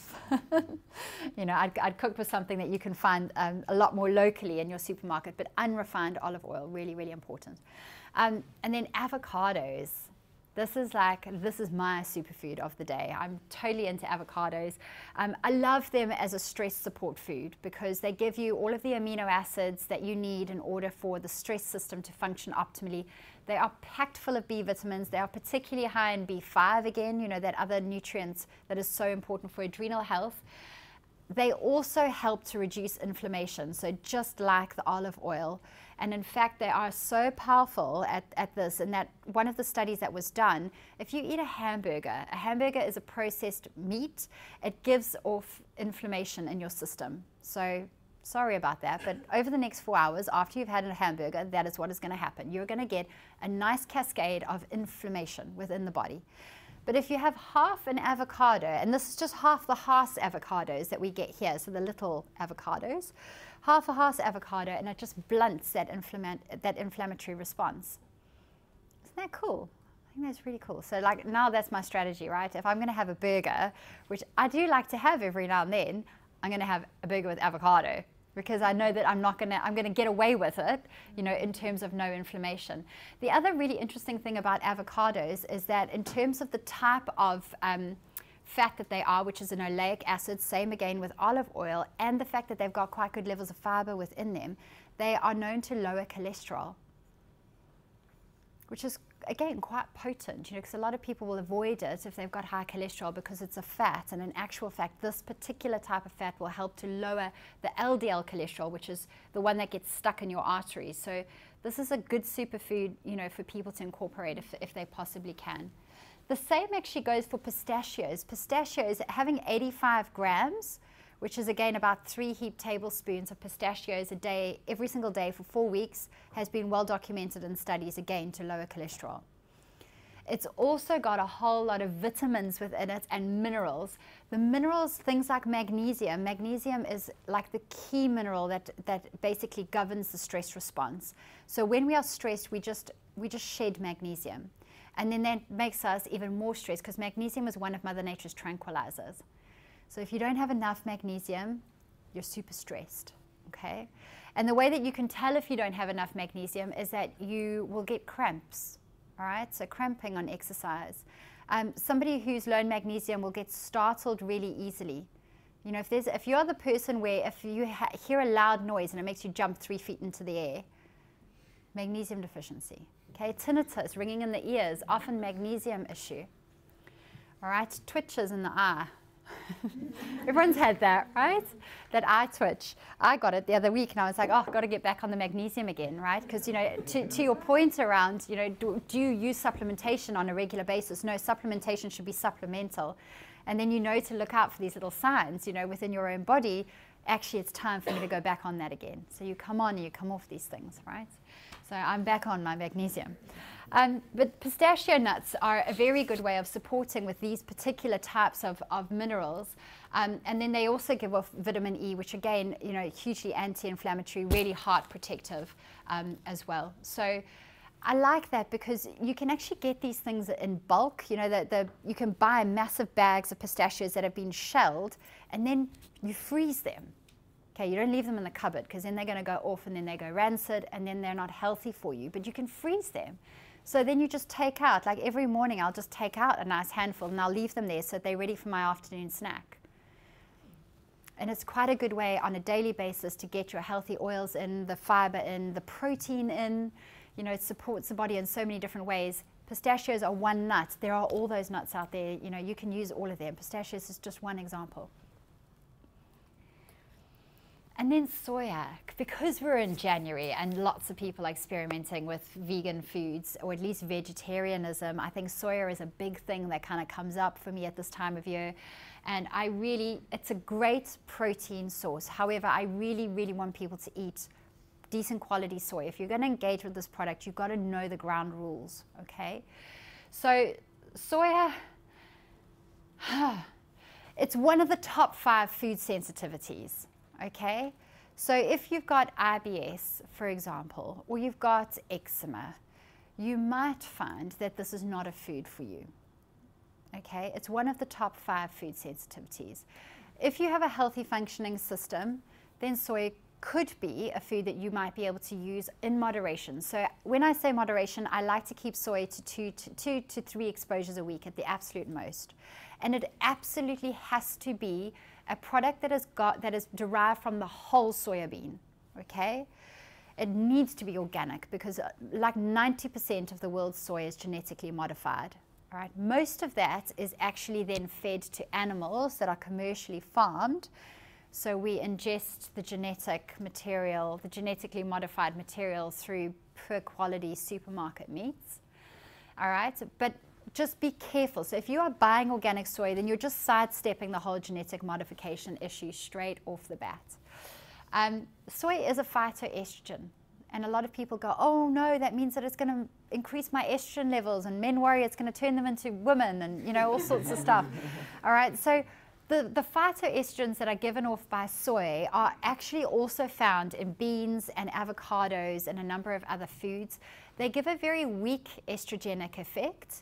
You know, I'd cook with something that you can find a lot more locally in your supermarket, but unrefined olive oil, really, really important. And then avocados. This is my superfood of the day. I'm totally into avocados. I love them as a stress support food because they give you all of the amino acids that you need in order for the stress system to function optimally. They are packed full of B vitamins. They are particularly high in B5 again, you know, that other nutrient that is so important for adrenal health. They also help to reduce inflammation, so just like the olive oil. And in fact, they are so powerful at this, and that one of the studies that was done, if you eat a hamburger is a processed meat, it gives off inflammation in your system. So sorry about that, but over the next 4 hours after you've had a hamburger, that is what is going to happen. You're going to get a nice cascade of inflammation within the body. But if you have half an avocado, and this is just half the Hass avocados that we get here, so the little avocados, half a Hass avocado, and it just blunts that inflammatory response. Isn't that cool? I think that's really cool. So like now that's my strategy, right? If I'm going to have a burger, which I do like to have every now and then, I'm going to have a burger with avocado, because I know that I'm going to get away with it, you know, in terms of no inflammation. The other really interesting thing about avocados is that in terms of the type of fat that they are, which is an oleic acid, same again with olive oil, and the fact that they've got quite good levels of fiber within them, they are known to lower cholesterol, which is again quite potent, you know, because a lot of people will avoid it if they've got high cholesterol because it's a fat, and in actual fact this particular type of fat will help to lower the LDL cholesterol, which is the one that gets stuck in your arteries. So this is a good superfood, you know, for people to incorporate if they possibly can. The same actually goes for pistachios. Pistachios, having 85 grams, which is again about 3 heaped tablespoons of pistachios a day, every single day for 4 weeks, has been well documented in studies again to lower cholesterol. It's also got a whole lot of vitamins within it and minerals. The minerals, things like magnesium. Magnesium is like the key mineral that basically governs the stress response. So when we are stressed, we just shed magnesium. And then that makes us even more stressed because magnesium is one of Mother Nature's tranquilizers. So if you don't have enough magnesium, you're super stressed, okay? And the way that you can tell if you don't have enough magnesium is that you will get cramps, all right? So cramping on exercise. Somebody who's low in magnesium will get startled really easily. You know, if you're the person where if you hear a loud noise and it makes you jump 3 feet into the air, magnesium deficiency, okay? Tinnitus, ringing in the ears, often magnesium issue, all right? Twitches in the eye. Everyone's had that, right? That eye twitch. I got it the other week and I was like, oh, I've got to get back on the magnesium again, right? Because, you know, to your point around, you know, do you use supplementation on a regular basis? No, supplementation should be supplemental. And then you know to look out for these little signs, you know, within your own body. Actually, it's time for me to go back on that again. So you come on and you come off these things, right? So I'm back on my magnesium. But pistachio nuts are a very good way of supporting with these particular types of minerals. And then they also give off vitamin E, which again, you know, hugely anti-inflammatory, really heart protective as well. So I like that because you can actually get these things in bulk. You know, you can buy massive bags of pistachios that have been shelled and then you freeze them. Okay, you don't leave them in the cupboard because then they're going to go off and then they go rancid and then they're not healthy for you, but you can freeze them. So then you just take out, like every morning I'll just take out a nice handful and I'll leave them there so that they're ready for my afternoon snack. And it's quite a good way on a daily basis to get your healthy oils in, the fiber in, the protein in. You know, it supports the body in so many different ways. Pistachios are one nut. There are all those nuts out there. You know, you can use all of them. Pistachios is just one example. And then soya, because we're in January and lots of people are experimenting with vegan foods, or at least vegetarianism, I think soya is a big thing that kind of comes up for me at this time of year. And it's a great protein source. However, I really, really want people to eat decent quality soy. If you're going to engage with this product, you've got to know the ground rules, okay? So soya, it's one of the top 5 food sensitivities. Okay, so if you've got IBS, for example, or you've got eczema, you might find that this is not a food for you. Okay, it's one of the top 5 food sensitivities. If you have a healthy functioning system, then soy could be a food that you might be able to use in moderation. So when I say moderation, I like to keep soy to 2 to 3 exposures a week at the absolute most. And it absolutely has to be a product that is derived from the whole soya bean, okay? It needs to be organic because like 90% of the world's soy is genetically modified, all right? Most of that is actually then fed to animals that are commercially farmed. So we ingest the genetic material, the genetically modified material through poor quality supermarket meats, all right? But just be careful. So if you are buying organic soy, then you're just sidestepping the whole genetic modification issue straight off the bat. Soy is a phytoestrogen. And a lot of people go, oh no, that means that it's going to increase my estrogen levels, and men worry it's going to turn them into women, and you know, all sorts of stuff. All right, so the phytoestrogens that are given off by soy are actually also found in beans and avocados and a number of other foods. They give a very weak estrogenic effect.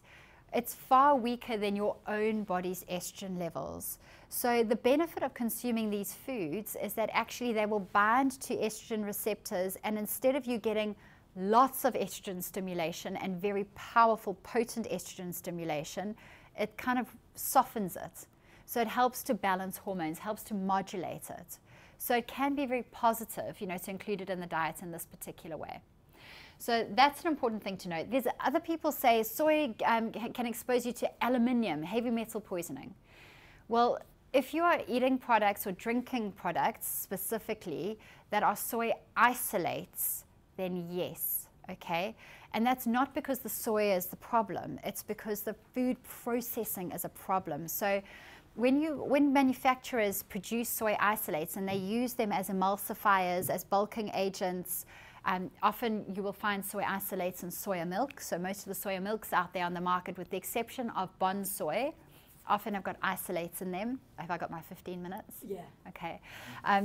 It's far weaker than your own body's estrogen levels. So the benefit of consuming these foods is that actually they will bind to estrogen receptors, and instead of you getting lots of estrogen stimulation and very powerful, potent estrogen stimulation, it kind of softens it. So it helps to balance hormones, helps to modulate it. So it can be very positive, you know, to include it in the diet in this particular way. So that's an important thing to note. There's other people say soy can expose you to aluminium, heavy metal poisoning. Well, if you are eating products or drinking products specifically that are soy isolates, then yes, okay? And that's not because the soy is the problem. It's because the food processing is a problem. So when manufacturers produce soy isolates and they use them as emulsifiers, as bulking agents, often you will find soy isolates in soya milk. So most of the soya milks out there on the market, with the exception of Bonsoy, often have got isolates in them. Have I got my 15 minutes? Yeah. Okay.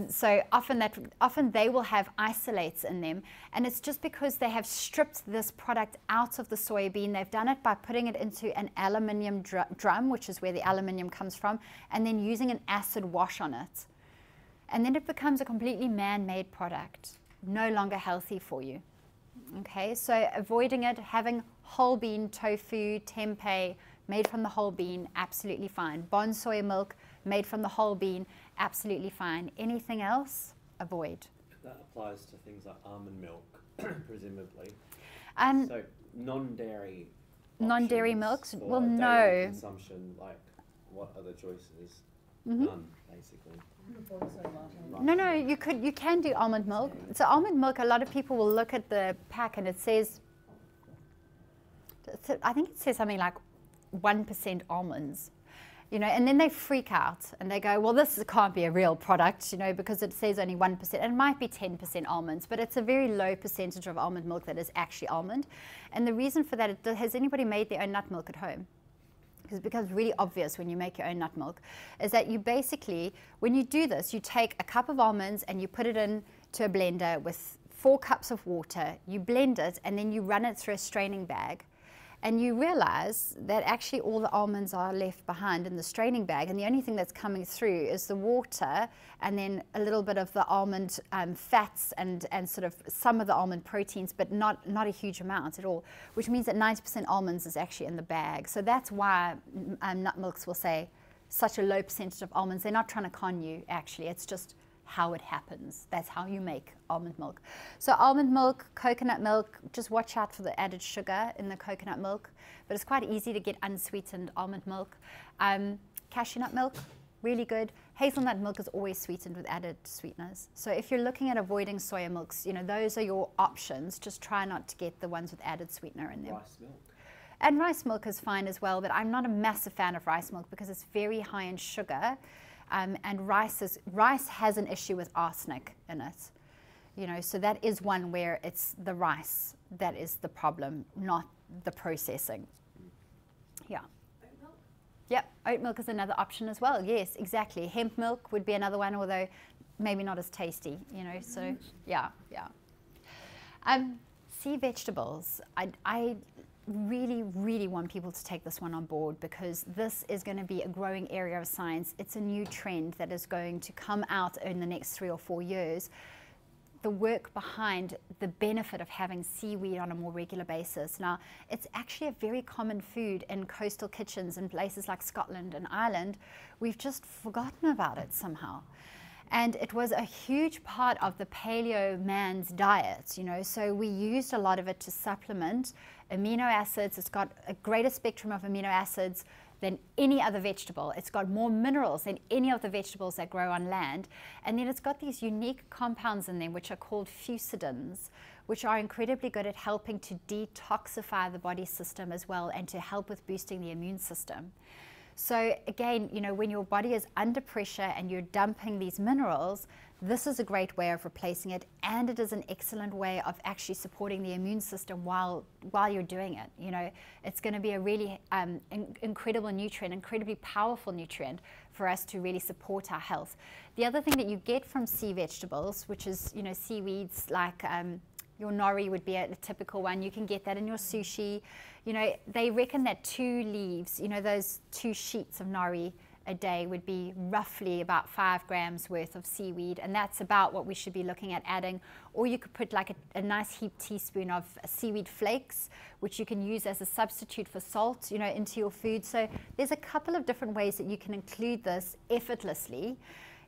So often they will have isolates in them, and it's just because they have stripped this product out of the soybean. They've done it by putting it into an aluminium drum, which is where the aluminium comes from, and then using an acid wash on it. And then it becomes a completely man-made product, no longer healthy for you. Okay, so avoiding it, having whole bean tofu, tempeh, made from the whole bean, absolutely fine. Bonsoy milk, made from the whole bean, absolutely fine. Anything else, avoid. That applies to things like almond milk, presumably. So non-dairy. Non-dairy milks, well, daily no. Consumption, like what are the choices? Mm-hmm. None, basically. No, you can do almond milk. So almond milk, a lot of people will look at the pack and it says, I think it says something like 1% almonds, you know, and then they freak out and they go, well, this can't be a real product, you know, because it says only 1%. It might be 10% almonds, but it's a very low percentage of almond milk that is actually almond. And the reason for that, has anybody made their own nut milk at home? Because it becomes really obvious when you make your own nut milk, is that you basically, when you do this, you take a cup of almonds and you put it into a blender with 4 cups of water, you blend it, and then you run it through a straining bag. And you realize that actually all the almonds are left behind in the straining bag, and the only thing that's coming through is the water and then a little bit of the almond fats and sort of some of the almond proteins, but not a huge amount at all, which means that 90% almonds is actually in the bag. So that's why nut milks will say such a low percentage of almonds. They're not trying to con you, actually. It's just how it happens. That's how you make almond milk. So almond milk, coconut milk, just watch out for the added sugar in the coconut milk, but it's quite easy to get unsweetened almond milk. Cashew nut milk, really good. Hazelnut milk is always sweetened with added sweeteners. So if you're looking at avoiding soya milks, you know, those are your options. Just try not to get the ones with added sweetener in them. Rice milk. And rice milk is fine as well, but I'm not a massive fan of rice milk because it's very high in sugar, and rice has an issue with arsenic in it. You know, so that is one where it's the rice that is the problem, not the processing. Yeah. Oat milk? Yep, oat milk is another option as well. Yes, exactly. Hemp milk would be another one, although maybe not as tasty, you know, so yeah. Sea vegetables. I really, really want people to take this one on board because this is going to be a growing area of science. It's a new trend that is going to come out in the next 3 or 4 years. The work behind the benefit of having seaweed on a more regular basis. Now, it's actually a very common food in coastal kitchens in places like Scotland and Ireland. We've just forgotten about it somehow. And it was a huge part of the paleo man's diet, you know, so we used a lot of it to supplement amino acids. It's got a greater spectrum of amino acids than any other vegetable. It's got more minerals than any of the vegetables that grow on land. And then it's got these unique compounds in them, which are called fusidins, which are incredibly good at helping to detoxify the body system as well and to help with boosting the immune system. So again, you know, when your body is under pressure and you're dumping these minerals, this is a great way of replacing it, and it is an excellent way of actually supporting the immune system while you're doing it. You know, it's going to be a really incredible nutrient, incredibly powerful nutrient for us to really support our health. The other thing that you get from sea vegetables, which is, you know, seaweeds like your nori would be a typical one. You can get that in your sushi. You know, they reckon that 2 leaves, you know, those 2 sheets of nori a day would be roughly about 5 grams worth of seaweed, and that's about what we should be looking at adding. Or you could put like a nice heaped teaspoon of seaweed flakes, which you can use as a substitute for salt, you know, into your food. So there's a couple of different ways that you can include this effortlessly,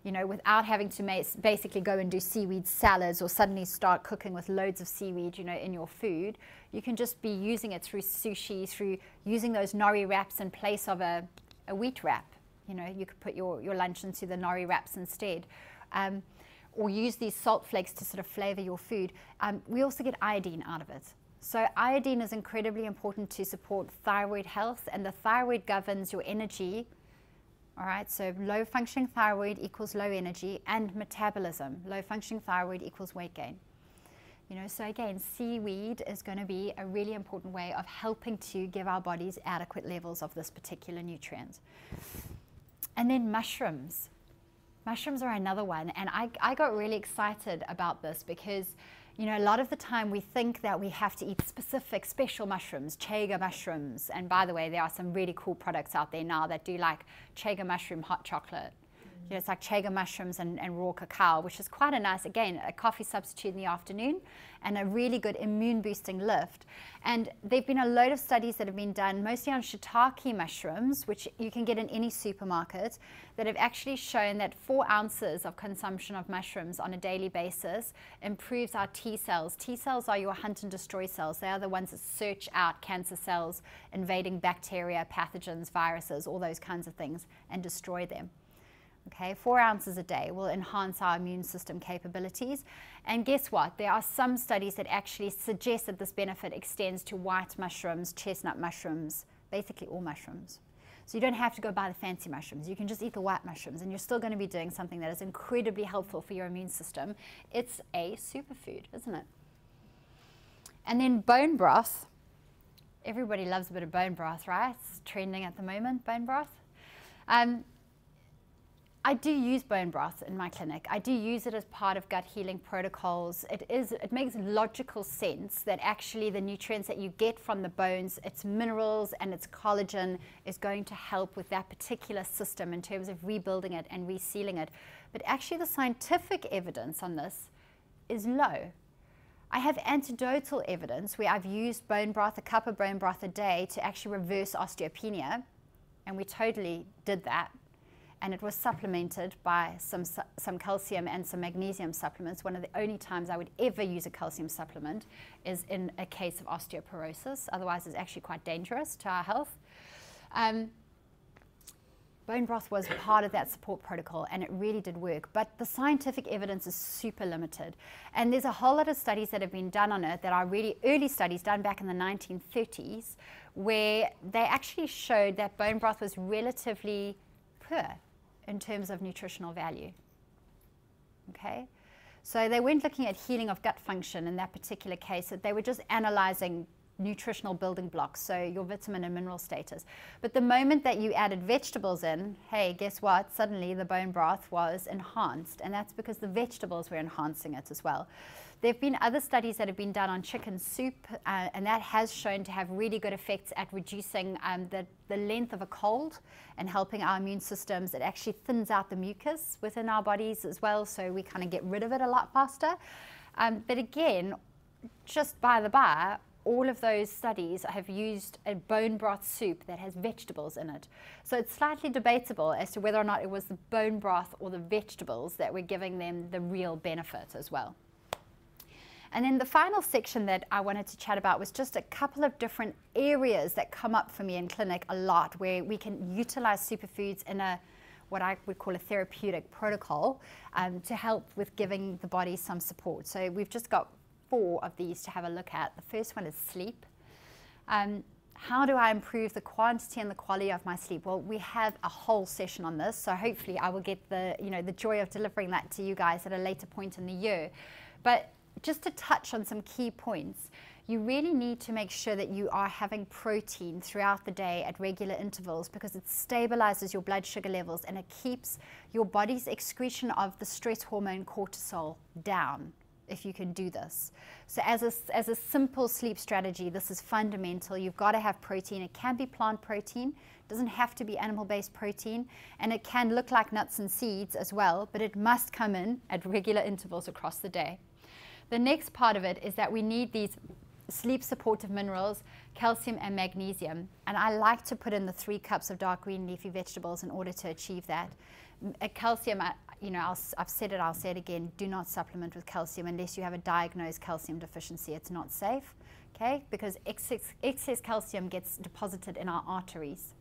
you know, without having to basically go and do seaweed salads or suddenly start cooking with loads of seaweed, you know, in your food. You can just be using it through sushi, through using those nori wraps in place of a wheat wrap. You know, you could put your lunch into the nori wraps instead. Or use these salt flakes to sort of flavor your food. We also get iodine out of it. So iodine is incredibly important to support thyroid health, and the thyroid governs your energy. All right, so low functioning thyroid equals low energy and metabolism. Low functioning thyroid equals weight gain. You know, so again, seaweed is going to be a really important way of helping to give our bodies adequate levels of this particular nutrient. And then mushrooms. Mushrooms are another one, and I got really excited about this because, you know, a lot of the time we think that we have to eat specific special mushrooms, chaga mushrooms. And by the way, there are some really cool products out there now that do like chaga mushroom hot chocolate. You know, it's like chaga mushrooms and raw cacao, which is quite a nice, again, a coffee substitute in the afternoon and a really good immune boosting lift. And there have been a load of studies that have been done mostly on shiitake mushrooms, which you can get in any supermarket, that have actually shown that 4 ounces of consumption of mushrooms on a daily basis improves our T cells. T cells are your hunt and destroy cells. They are the ones that search out cancer cells, invading bacteria, pathogens, viruses, all those kinds of things, and destroy them. Okay, 4 ounces a day will enhance our immune system capabilities. And guess what? There are some studies that actually suggest that this benefit extends to white mushrooms, chestnut mushrooms, basically all mushrooms. So you don't have to go buy the fancy mushrooms. You can just eat the white mushrooms and you're still going to be doing something that is incredibly helpful for your immune system. It's a superfood, isn't it? And then bone broth. Everybody loves a bit of bone broth, right? It's trending at the moment, bone broth. I do use bone broth in my clinic. I do use it as part of gut healing protocols. It makes logical sense that actually the nutrients that you get from the bones, its minerals and its collagen, is going to help with that particular system in terms of rebuilding it and resealing it. But actually the scientific evidence on this is low. I have anecdotal evidence where I've used bone broth, a cup of bone broth a day, to actually reverse osteopenia, and we totally did that. And it was supplemented by some calcium and some magnesium supplements. One of the only times I would ever use a calcium supplement is in a case of osteoporosis. Otherwise, it's actually quite dangerous to our health. bone broth was part of that support protocol, and it really did work. But the scientific evidence is super limited. And there's a whole lot of studies that have been done on it that are really early studies done back in the 1930s, where they actually showed that bone broth was relatively poor in terms of nutritional value. Okay? So they weren't looking at healing of gut function in that particular case, they were just analyzing nutritional building blocks, so your vitamin and mineral status. But the moment that you added vegetables in, hey, guess what? Suddenly the bone broth was enhanced, and that's because the vegetables were enhancing it as well. There have been other studies that have been done on chicken soup, and that has shown to have really good effects at reducing the length of a cold and helping our immune systems. It actually thins out the mucus within our bodies as well, so we kind of get rid of it a lot faster. But again, just by the by, all of those studies have used a bone broth soup that has vegetables in it. So it's slightly debatable as to whether or not it was the bone broth or the vegetables that were giving them the real benefit as well. And then the final section that I wanted to chat about was just a couple of different areas that come up for me in clinic a lot, where we can utilize superfoods in a what I would call a therapeutic protocol to help with giving the body some support. So we've just got 4 of these to have a look at. The first one is sleep. How do I improve the quantity and the quality of my sleep? Well, we have a whole session on this, so hopefully I will get the joy of delivering that to you guys at a later point in the year. But just to touch on some key points, you really need to make sure that you are having protein throughout the day at regular intervals, because it stabilizes your blood sugar levels and it keeps your body's excretion of the stress hormone cortisol down, if you can do this. So as a simple sleep strategy, this is fundamental. You've got to have protein. It can be plant protein. It doesn't have to be animal-based protein. And it can look like nuts and seeds as well, but it must come in at regular intervals across the day. The next part of it is that we need these sleep supportive minerals, calcium and magnesium. And I like to put in the 3 cups of dark green leafy vegetables in order to achieve that. Calcium, I've said it, I'll say it again, do not supplement with calcium unless you have a diagnosed calcium deficiency. It's not safe, okay? Because excess calcium gets deposited in our arteries.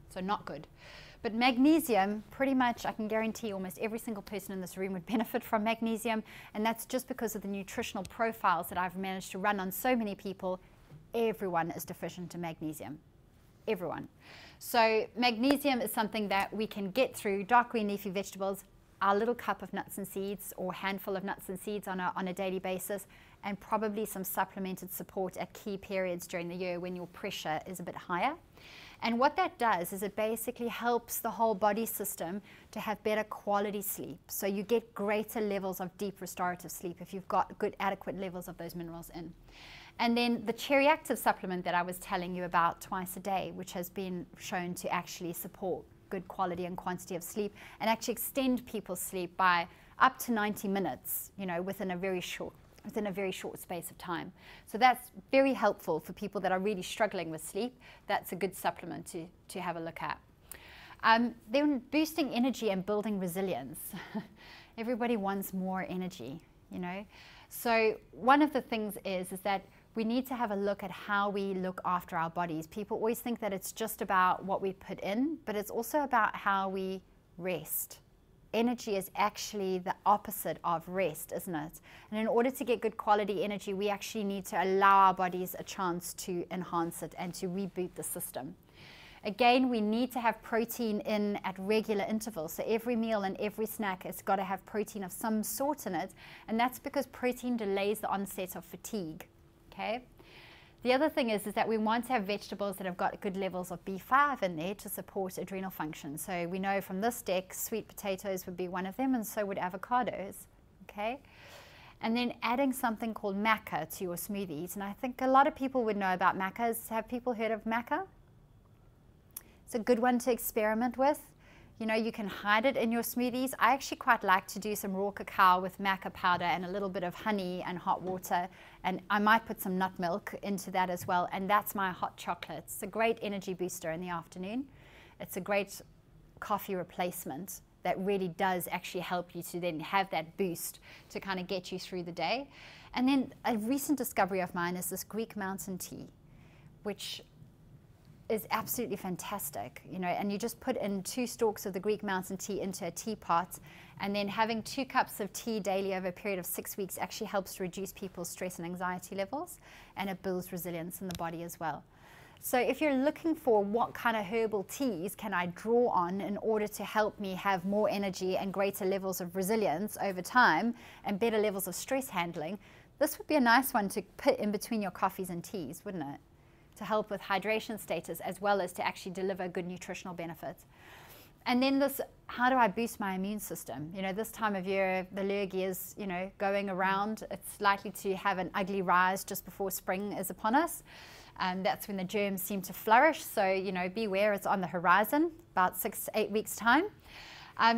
So not good. But magnesium, pretty much, I can guarantee almost every single person in this room would benefit from magnesium, and that's just because of the nutritional profiles that I've managed to run on so many people. Everyone is deficient in magnesium. Everyone. So magnesium is something that we can get through dark green leafy vegetables, our little cup of nuts and seeds or handful of nuts and seeds on a daily basis, and probably some supplemented support at key periods during the year when your pressure is a bit higher. And what that does is it basically helps the whole body system to have better quality sleep. So you get greater levels of deep restorative sleep if you've got good adequate levels of those minerals in. And then the Cherry Active supplement that I was telling you about twice a day, which has been shown to actually support good quality and quantity of sleep and actually extend people's sleep by up to 90 minutes, within a very short space of time. So that's very helpful for people that are really struggling with sleep. That's a good supplement to have a look at. Then boosting energy and building resilience. Everybody wants more energy, So one of the things is that we need to have a look at how we look after our bodies. People always think that it's just about what we put in, but it's also about how we rest. Energy is actually the opposite of rest, isn't it? And in order to get good quality energy, we actually need to allow our bodies a chance to enhance it and to reboot the system. Again, we need to have protein in at regular intervals. So every meal and every snack has got to have protein of some sort in it. And that's because protein delays the onset of fatigue. Okay? The other thing is that we want to have vegetables that have got good levels of B5 in there to support adrenal function. So we know from this deck, sweet potatoes would be one of them, and so would avocados. Okay? And then adding something called maca to your smoothies. And I think a lot of people would know about macas. Have people heard of maca? It's a good one to experiment with. You can hide it in your smoothies. I actually quite like to do some raw cacao with maca powder and a little bit of honey and hot water. And I might put some nut milk into that as well. And that's my hot chocolate. It's a great energy booster in the afternoon. It's a great coffee replacement that really does actually help you to then have that boost to kind of get you through the day. And then a recent discovery of mine is this Greek mountain tea, which is absolutely fantastic, you know, and you just put in 2 stalks of the Greek mountain tea into a teapot, and then having 2 cups of tea daily over a period of 6 weeks actually helps to reduce people's stress and anxiety levels, and it builds resilience in the body as well. So if you're looking for what kind of herbal teas can I draw on in order to help me have more energy and greater levels of resilience over time and better levels of stress handling, this would be a nice one to put in between your coffees and teas, wouldn't it? To help with hydration status as well as to actually deliver good nutritional benefits. And then this, how do I boost my immune system? You know, this time of year, the lurgy is, you know, going around. It's likely to have an ugly rise just before spring is upon us. That's when the germs seem to flourish. So, you know, beware, it's on the horizon, about 6 to 8 weeks' time.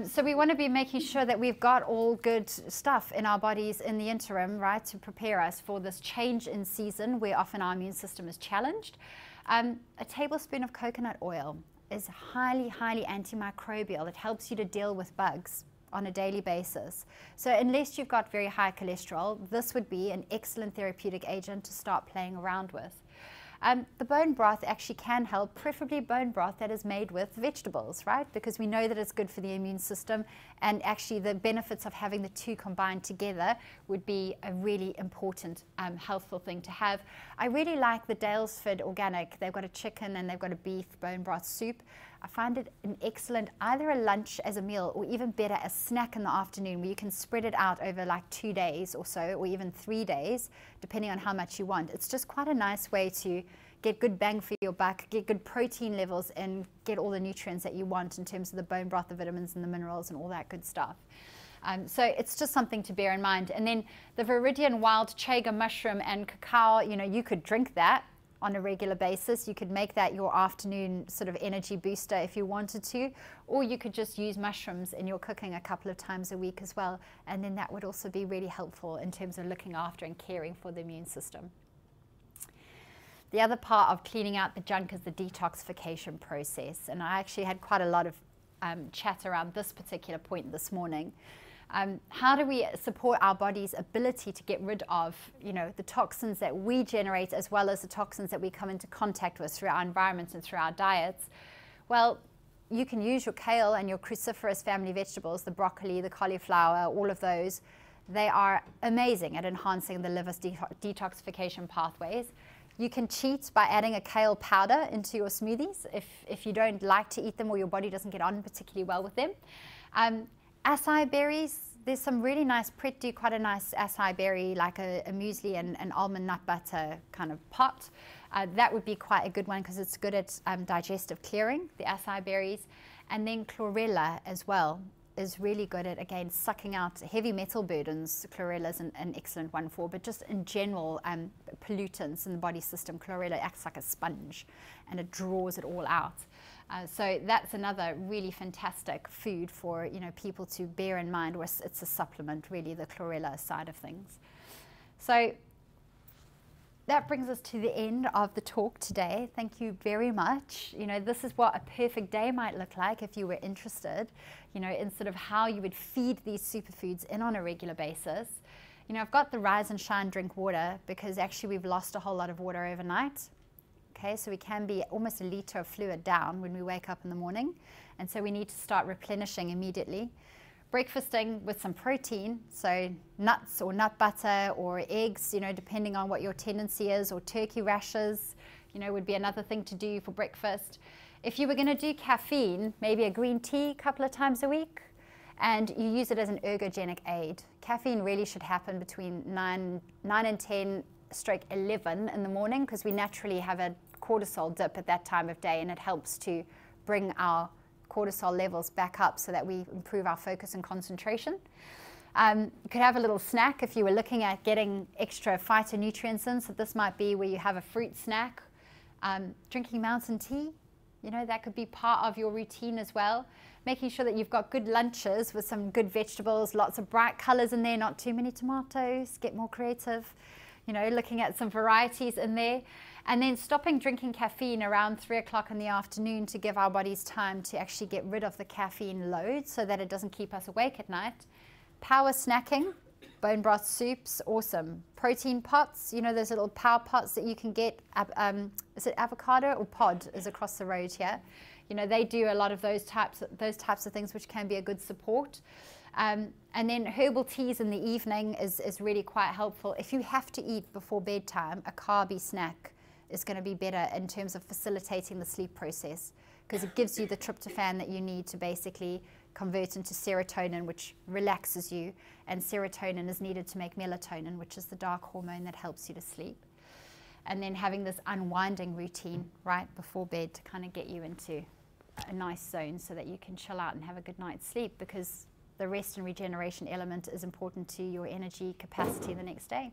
So we want to be making sure that we've got all good stuff in our bodies in the interim, right, to prepare us for this change in season where often our immune system is challenged. A tablespoon of coconut oil is highly, highly antimicrobial. It helps you to deal with bugs on a daily basis. So unless you've got very high cholesterol, this would be an excellent therapeutic agent to start playing around with. The bone broth actually can help, preferably bone broth that is made with vegetables, right? Because we know that it's good for the immune system, and actually the benefits of having the two combined together would be a really important healthful thing to have. I really like the Dalesford Organic. They've got a chicken and they've got a beef bone broth soup. I find it an excellent, either a lunch as a meal or even better a snack in the afternoon, where you can spread it out over like 2 days or so, or even 3 days, depending on how much you want. It's just quite a nice way to get good bang for your buck, get good protein levels, and get all the nutrients that you want in terms of the bone broth, the vitamins and the minerals and all that good stuff. So it's just something to bear in mind. And then the Viridian wild chaga mushroom and cacao, you know, you could drink that on a regular basis. You could make that your afternoon sort of energy booster if you wanted to, or you could just use mushrooms in your cooking a couple of times a week as well, and then that would also be really helpful in terms of looking after and caring for the immune system. The other part of cleaning out the junk is the detoxification process, and I actually had quite a lot of chat around this particular point this morning. How do we support our body's ability to get rid of, you know, the toxins that we generate, as well as the toxins that we come into contact with through our environment and through our diets? Well, you can use your kale and your cruciferous family vegetables, the broccoli, the cauliflower, all of those. They are amazing at enhancing the liver's detoxification pathways. You can cheat by adding a kale powder into your smoothies if you don't like to eat them or your body doesn't get on particularly well with them. Acai berries, there's some really nice, Pret do quite a nice acai berry, like a muesli and almond nut butter kind of pot. That would be quite a good one because it's good at digestive clearing, the acai berries. And then chlorella as well is really good at, again, sucking out heavy metal burdens. Chlorella is an excellent one for, but just in general, pollutants in the body system, chlorella acts like a sponge and it draws it all out. So that's another really fantastic food for, you know, people to bear in mind, or it's a supplement, really, the chlorella side of things. So that brings us to the end of the talk today. Thank you very much. You know, this is what a perfect day might look like if you were interested, you know, in sort of how you would feed these superfoods in on a regular basis. You know, I've got the Rise and Shine drink water because actually we've lost a whole lot of water overnight. Okay, so we can be almost a litre of fluid down when we wake up in the morning, and so we need to start replenishing immediately. Breakfasting with some protein, so nuts or nut butter or eggs, you know, depending on what your tendency is, or turkey rashers, you know, would be another thing to do for breakfast. If you were going to do caffeine, maybe a green tea a couple of times a week, and you use it as an ergogenic aid. Caffeine really should happen between 9 and 10/11 in the morning, because we naturally have a cortisol dip at that time of day, and it helps to bring our cortisol levels back up so that we improve our focus and concentration. You could have a little snack if you were looking at getting extra phytonutrients in, so this might be where you have a fruit snack. Drinking mountain tea, you know, that could be part of your routine as well. Making sure that you've got good lunches with some good vegetables, lots of bright colors in there, not too many tomatoes, get more creative. You know, looking at some varieties in there, and then stopping drinking caffeine around 3 o'clock in the afternoon to give our bodies time to actually get rid of the caffeine load so that it doesn't keep us awake at night. Power snacking, Bone broth soups, awesome. Protein pots, you know those little power pots that you can get, is it Avocado or Pod is across the road here. You know, they do a lot of those types of things, which can be a good support. And then herbal teas in the evening is really quite helpful. If you have to eat before bedtime, a carby snack is going to be better in terms of facilitating the sleep process, because it gives you the tryptophan that you need to basically convert into serotonin, which relaxes you, and serotonin is needed to make melatonin, which is the dark hormone that helps you to sleep. And then having this unwinding routine right before bed to kind of get you into a nice zone so that you can chill out and have a good night's sleep, because the rest and regeneration element is important to your energy capacity the next day.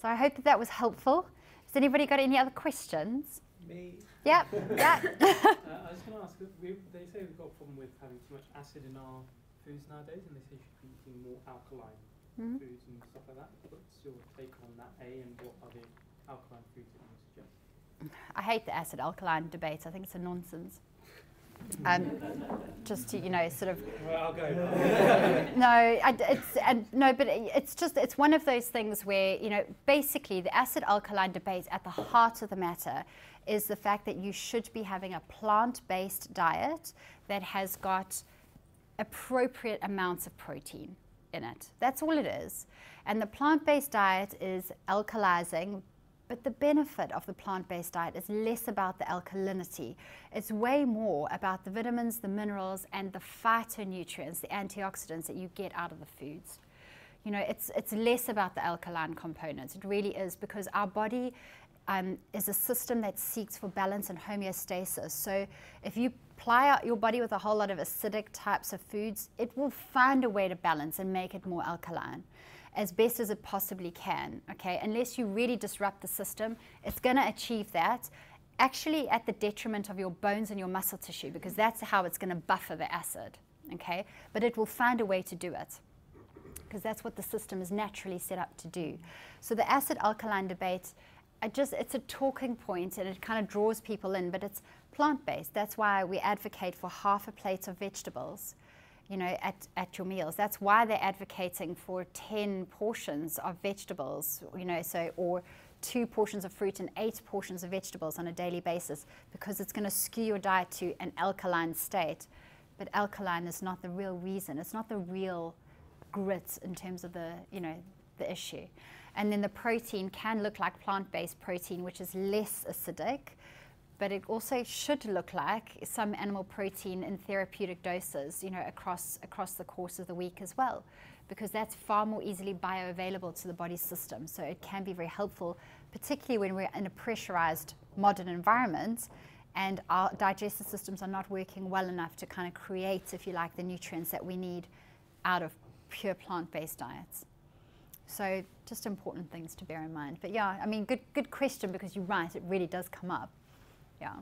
So I hope that was helpful. Has anybody got any other questions? Me. Yeah. Yeah. I was going to ask, they say we've got a problem with having too much acid in our foods nowadays, and they say you should be eating more alkaline foods and stuff like that. What's your take on that, A, and what are the alkaline foods that you suggest? I hate the acid-alkaline debate. I think it's a nonsense. Just to, you know, sort of. Well, I'll go. It's one of those things where, you know, basically the acid-alkaline debate at the heart of the matter is the fact that you should be having a plant-based diet that has got appropriate amounts of protein in it. That's all it is. And the plant-based diet is alkalizing. But the benefit of the plant-based diet is less about the alkalinity. It's way more about the vitamins, the minerals, and the phytonutrients, the antioxidants that you get out of the foods. You know, it's less about the alkaline components. It really is, because our body is a system that seeks for balance and homeostasis. So if you ply out your body with a whole lot of acidic types of foods, it will find a way to balance and make it more alkaline as best as it possibly can, okay? Unless you really disrupt the system, it's going to achieve that, actually at the detriment of your bones and your muscle tissue, because that's how it's going to buffer the acid, okay? But it will find a way to do it, because that's what the system is naturally set up to do. So the acid-alkaline debate, it's a talking point, and it kind of draws people in, but it's plant-based. That's why we advocate for half a plate of vegetables, you know, at your meals. That's why they're advocating for 10 portions of vegetables, you know, so, or 2 portions of fruit and 8 portions of vegetables on a daily basis, because it's going to skew your diet to an alkaline state. But alkaline is not the real reason. It's not the real grit in terms of the, you know, the issue. And then the protein can look like plant-based protein, which is less acidic, but it also should look like some animal protein in therapeutic doses, you know, across the course of the week as well, because that's far more easily bioavailable to the body's system. So it can be very helpful, particularly when we're in a pressurized modern environment and our digestive systems are not working well enough to kind of create, if you like, the nutrients that we need out of pure plant-based diets. So just important things to bear in mind. But yeah, I mean, good question, because you're right, it really does come up. Yeah.